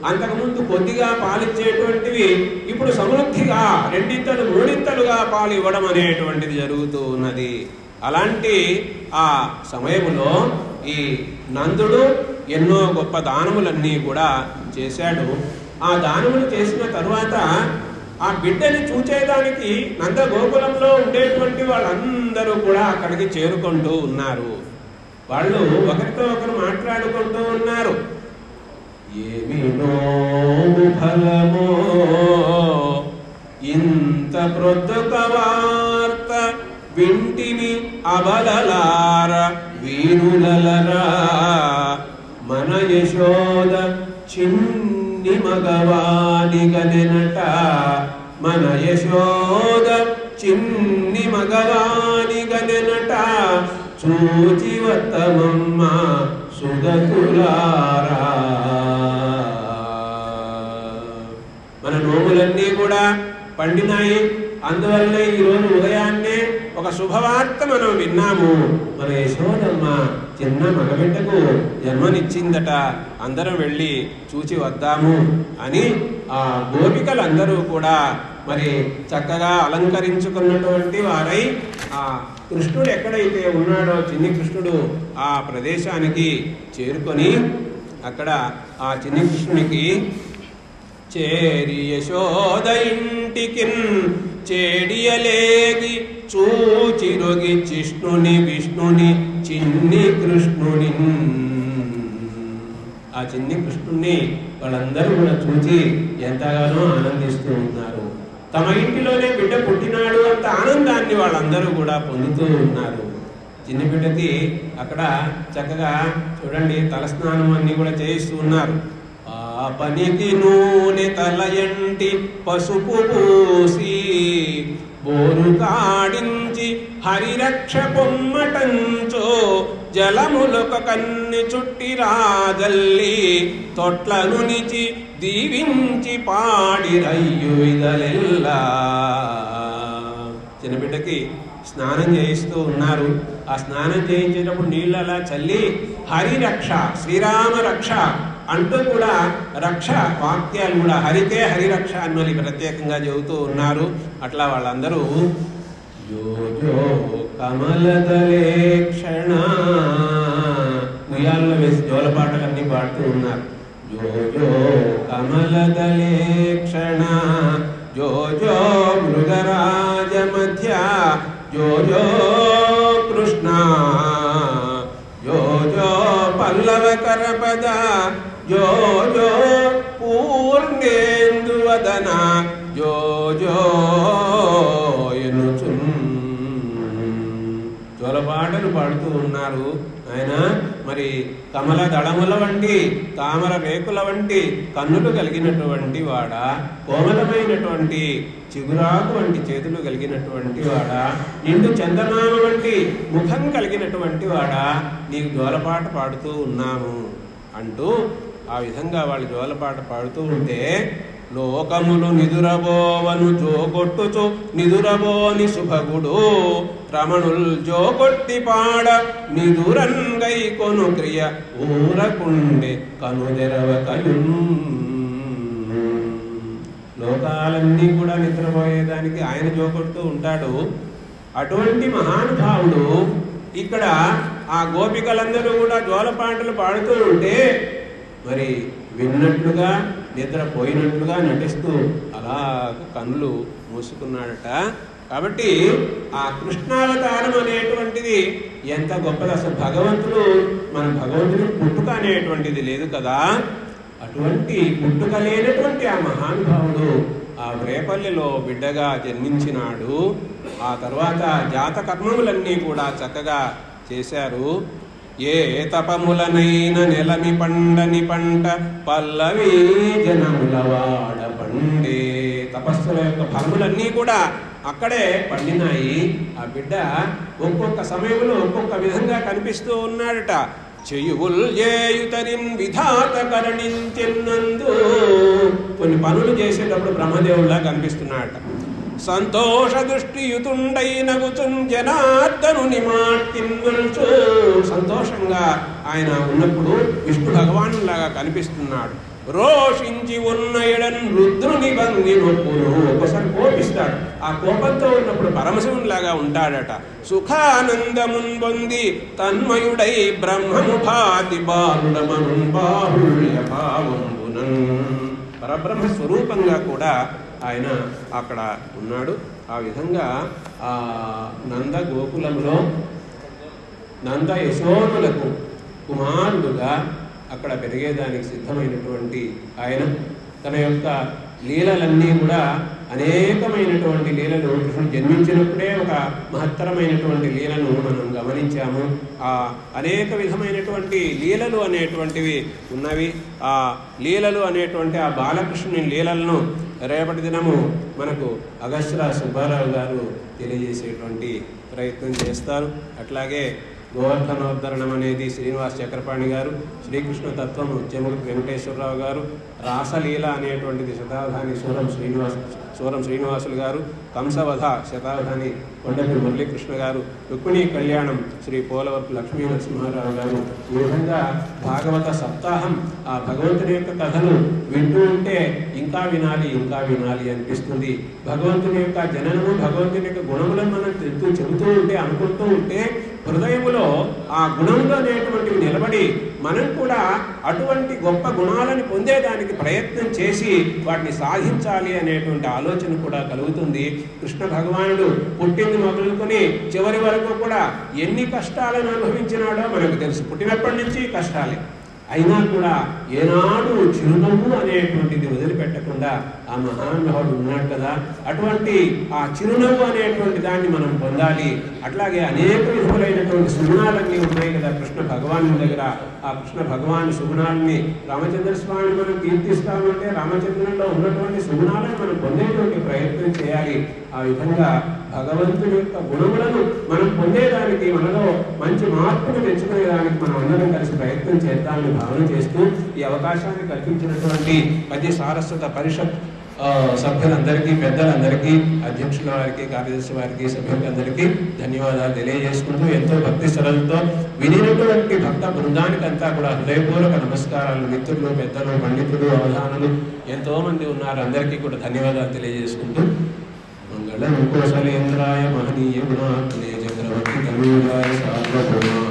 Speaker 1: అంతకుముందు కొద్దిగా పాలిచ్చేటువంటివి ఇప్పుడు సమృద్ధిగా రెండింతలు మూడింతలుగా పాలు ఇవ్వడం అనేటువంటిది జరుగుతూ ఉన్నది. అలాంటి ఆ సమయంలో ఈ నందుడు ఎన్నో గొప్ప దానములన్నీ కూడా చేశాడు. ఆ దానములు చేసిన తరువాత ఆ బిడ్డని చూచేదానికి నందగోకులంలో ఉండేటువంటి వాళ్ళందరూ కూడా అక్కడికి చేరుకుంటూ ఉన్నారు. వాళ్ళు ఒకరితో ఒకరు మాట్లాడుకుంటూ ఉన్నారు. ఏమి నోము ఫలమో ఇంత ప్రొద్దుక వార్త వింటిని అబలలార వీరులలరా మన యశోద చిన్ని మగవాని గనెనట. మన యశోద చిన్ని మగవాని గనెనట చూచి వత్తమమ్మ సుగతులారా. మన నోములన్నీ కూడా పండినాయి. అందువల్ల ఈరోజు ఉదయాన్నే ఒక శుభవార్త మనం విన్నాము. మన యశోదమ్మ చిన్న మగబిడ్డకు జన్మనిచ్చిందట, అందరం వెళ్ళి చూచి వద్దాము అని ఆ గోపికలందరూ కూడా మరి చక్కగా అలంకరించుకున్నటువంటి వారై ఆ కృష్ణుడు ఎక్కడైతే ఉన్నాడో చిన్ని కృష్ణుడు ఆ ప్రదేశానికి చేరుకొని అక్కడ ఆ చిన్ని కృష్ణునికి చేరి యశోద ఇంటికిన్ చేడియలేగి చూచిరొగి చిష్ణుని విష్ణుని చిన్ని కృష్ణుని. ఆ చిన్ని కృష్ణుణ్ణి వాళ్ళందరూ కూడా చూచి ఎంతగానో ఆనందిస్తూ ఉన్నారు. తమ ఇంటిలోనే బిడ్డ పుట్టినాడు అంత ఆనందాన్ని వాళ్ళందరూ కూడా పొందుతూ ఉన్నారు. చిన్ని బిడ్డకి అక్కడ చక్కగా చూడండి తలస్నానం అన్ని కూడా చేయిస్తూ ఉన్నారు. ఆ పనికి నూనె తలయంటి పసుపు పూసి బోరు కాడించి హరిరక్ష పొమ్మటంచో జలములొక కన్ని చుట్టి రాజల్లి తొట్లను నిచి దీవించి పాడిరయ్యు ఇదలెల్లా. చిన్నబిడ్డకి స్నానం చేయిస్తూ ఉన్నారు. ఆ స్నానం చేయించేటప్పుడు నీళ్ళు అలా చల్లి హరిరక్ష శ్రీరామ రక్ష అంటూ కూడా రక్ష వాక్యాలు కూడా హరికే హరిరక్ష అని మళ్ళీ ప్రత్యేకంగా చెబుతూ ఉన్నారు. అట్లా వాళ్ళందరూ జో జో కమలదలే క్షణ ఉయ్యాల్లో వేసి జోలపాటలన్నీ పాడుతూ ఉన్నారు. జో జో కమలదలే క్షణ జో జో మృగరాజ మధ్య జో జో కృష్ణ జో జో పల్లవ కరపద జో జో పూర్ణేందువదన జో జో ఎనుచున్. జోలపాటలు పాడుతూ ఉన్నారు. ఆయన మరి కమల దళముల వంటి తామర రేకుల వంటి కన్నులు కలిగినటువంటి వాడా, కోమలమైనటువంటి చిగురాకు వంటి చేతులు కలిగినటువంటి వాడా, నిండు చందమామ వంటి ముఖం కలిగినటువంటి వాడా, నీకు జోలపాట పాడుతూ ఉన్నాము అంటూ ఆ విధంగా వాళ్ళు జోలపాట పాడుతూ ఉంటే, లోకములు నిదురబోవను జోగొట్టుచు నిదురబోని శుభగుడు రమణుల్ జోగొట్టి పాడ నిదురంగై కొను క్రియ ఊరకుండే కనుదెరవకయున్. లోకాలన్నీ కూడా నిద్రపోయేదానికి ఆయన జోగొడుతూ ఉంటాడు. అటువంటి మహానుభావుడు ఇక్కడ ఆ గోపికలందరూ కూడా జోలపాటలు పాడుతూ ఉంటే మరి విన్నట్లుగా నిద్రపోయినట్లుగా నటిస్తూ అలా కన్నులు మూసుకున్నాడట. కాబట్టి ఆ కృష్ణావతారం అనేటువంటిది ఎంత గొప్పది. అసలు భగవంతుడు మన భగవంతుని పుట్టుక అనేటువంటిది లేదు కదా. అటువంటి పుట్టుక లేనటువంటి ఆ మహానుభావుడు ఆ రేపల్లిలో బిడ్డగా జన్మించినాడు. ఆ తర్వాత జాత కర్మములన్నీ కూడా చక్కగా చేశారు. ఏ తపములనైన నెలమి పండని పంట పల్లవి జనముల వాడ పండే. తపస్సుల యొక్క ఫలములన్నీ కూడా అక్కడే పండినాయి. ఆ బిడ్డ ఒక్కొక్క సమయంలో ఒక్కొక్క విధంగా కనిపిస్తూ ఉన్నాడట. చేయువుల్ చేయుతరిన్ విధాత కరణించినందు. కొన్ని పనులు చేసేటప్పుడు బ్రహ్మదేవుల్లా కనిపిస్తున్నాడట. సంతోష దృష్టియుతుండైనగుచున్ జనార్దనుని మాటిన్వల్చు. సంతోషంగా ఆయన ఉన్నప్పుడు విష్ణు భగవానులాగా కనిపిస్తున్నాడు. రోషించి ఉన్న ఎడన్ రుద్రుని భంగి నొప్పును. ఒకసారి కోపిస్తాడు. ఆ కోపంతో ఉన్నప్పుడు పరమశివునిలాగా ఉంటాడట. సుఖానందమున్ పొంది తన్మయుడై బ్రహ్మము భాతి బాలుడమనున్ బాహుళ్య భావంబునన్. పరబ్రహ్మ స్వరూపంగా కూడా ఆయన అక్కడ ఉన్నాడు. ఆ విధంగా ఆ నంద గోకులంలో నంద యశోనులకు కుమారుడుగా అక్కడ పెరిగేదానికి సిద్ధమైనటువంటి ఆయన తన యొక్క లీలలన్నీ కూడా అనేకమైనటువంటి లీలలు కృష్ణుడు జన్మించినప్పుడే ఒక మహత్తరమైనటువంటి లీలను మనం గమనించాము. ఆ అనేక విధమైనటువంటి లీలలు అనేటువంటివి ఉన్నవి. ఆ లీలలు అనేటువంటి ఆ బాలకృష్ణుని లీలలను రేపటి దినము మనకు అగస్త్య సుబ్బారావు గారు తెలియజేసేటువంటి ప్రయత్నం చేస్తారు. అట్లాగే గోవర్ధనోద్ధరణం అనేది శ్రీనివాస్ చక్రపాణి గారు, శ్రీకృష్ణ తత్వము చెముడు వెంకటేశ్వరరావు గారు, రాసలీల అనేటువంటిది శతావధాని సూరం శ్రీనివాసులు గారు, కంసవధ శతావధాని కొండపి మురళీకృష్ణ గారు, రుక్మిణీ కళ్యాణం శ్రీ పోలవరపు లక్ష్మీ నరసింహారావు గారు. ఈ విధంగా భాగవత సప్తాహం ఆ భగవంతుని యొక్క కథలు వింటూ ఉంటే ఇంకా వినాలి ఇంకా వినాలి అనిపిస్తుంది. భగవంతుని యొక్క జననము, భగవంతుని యొక్క గుణములను మనం చెబుతూ ఉంటే అనుకుంటూ ఉంటే హృదయములో ఆ గుణములు అనేటువంటివి నిలబడి మనం కూడా అటువంటి గొప్ప గుణాలను పొందేదానికి ప్రయత్నం చేసి వాటిని సాధించాలి అనేటువంటి ఆలోచన కూడా కలుగుతుంది. కృష్ణ భగవానుడు పుట్టింది మొదలుకొని చివరి వరకు కూడా ఎన్ని కష్టాలను అనుభవించినాడో మనకు తెలుసు. పుట్టినప్పటి నుంచి కష్టాలే. అయినా కూడా ఏనాడు చిరునవ్వు అనేటువంటిది వదిలిపెట్టకుండా ఆ మహానుభావుడు ఉన్నాడు కదా. అటువంటి ఆ చిరునవ్వు అనేటువంటి దాన్ని మనం పొందాలి. అట్లాగే అనేక విధములైనటువంటి సుగుణాలన్నీ ఉన్నాయి కదా కృష్ణ భగవాను దగ్గర. ఆ కృష్ణ భగవాను సుగుణాలని రామచంద్ర స్వామిని మనం కీర్తిస్తామంటే రామచంద్రుల్లో ఉన్నటువంటి సుగుణాలను మనం పొందేటువంటి ప్రయత్నం చేయాలి. ఆ విధంగా భగవంతుని యొక్క గుణములను మనం పొందేదానికి, మనలో మంచి మార్పును తెచ్చుకునేదానికి మనం అందరం కలిసి ప్రయత్నం చేద్దామని భావన చేస్తూ ఈ అవకాశాన్ని కల్పించినటువంటి పద్య సారస్వత పరిషత్ సభ్యులందరికీ, పెద్దలందరికీ, అధ్యక్షుల వారికి, కార్యదర్శి వారికి, సభ్యులందరికీ ధన్యవాదాలు తెలియజేసుకుంటూ ఎంతో భక్తి శ్రద్ధలతో వినినటువంటి భక్త బృందానికి అంతా కూడా హృదయపూర్వక నమస్కారాలు. మిత్రులు, పెద్దలు, పండితులు, అవధానులు ఎంతో మంది ఉన్నారు. అందరికీ కూడా ధన్యవాదాలు తెలియజేసుకుంటూ మంగళం కోసలేంద్రాయ మహనీయ గుణాత్మనే చక్రవర్తి తమిళాయ సార్వభౌమ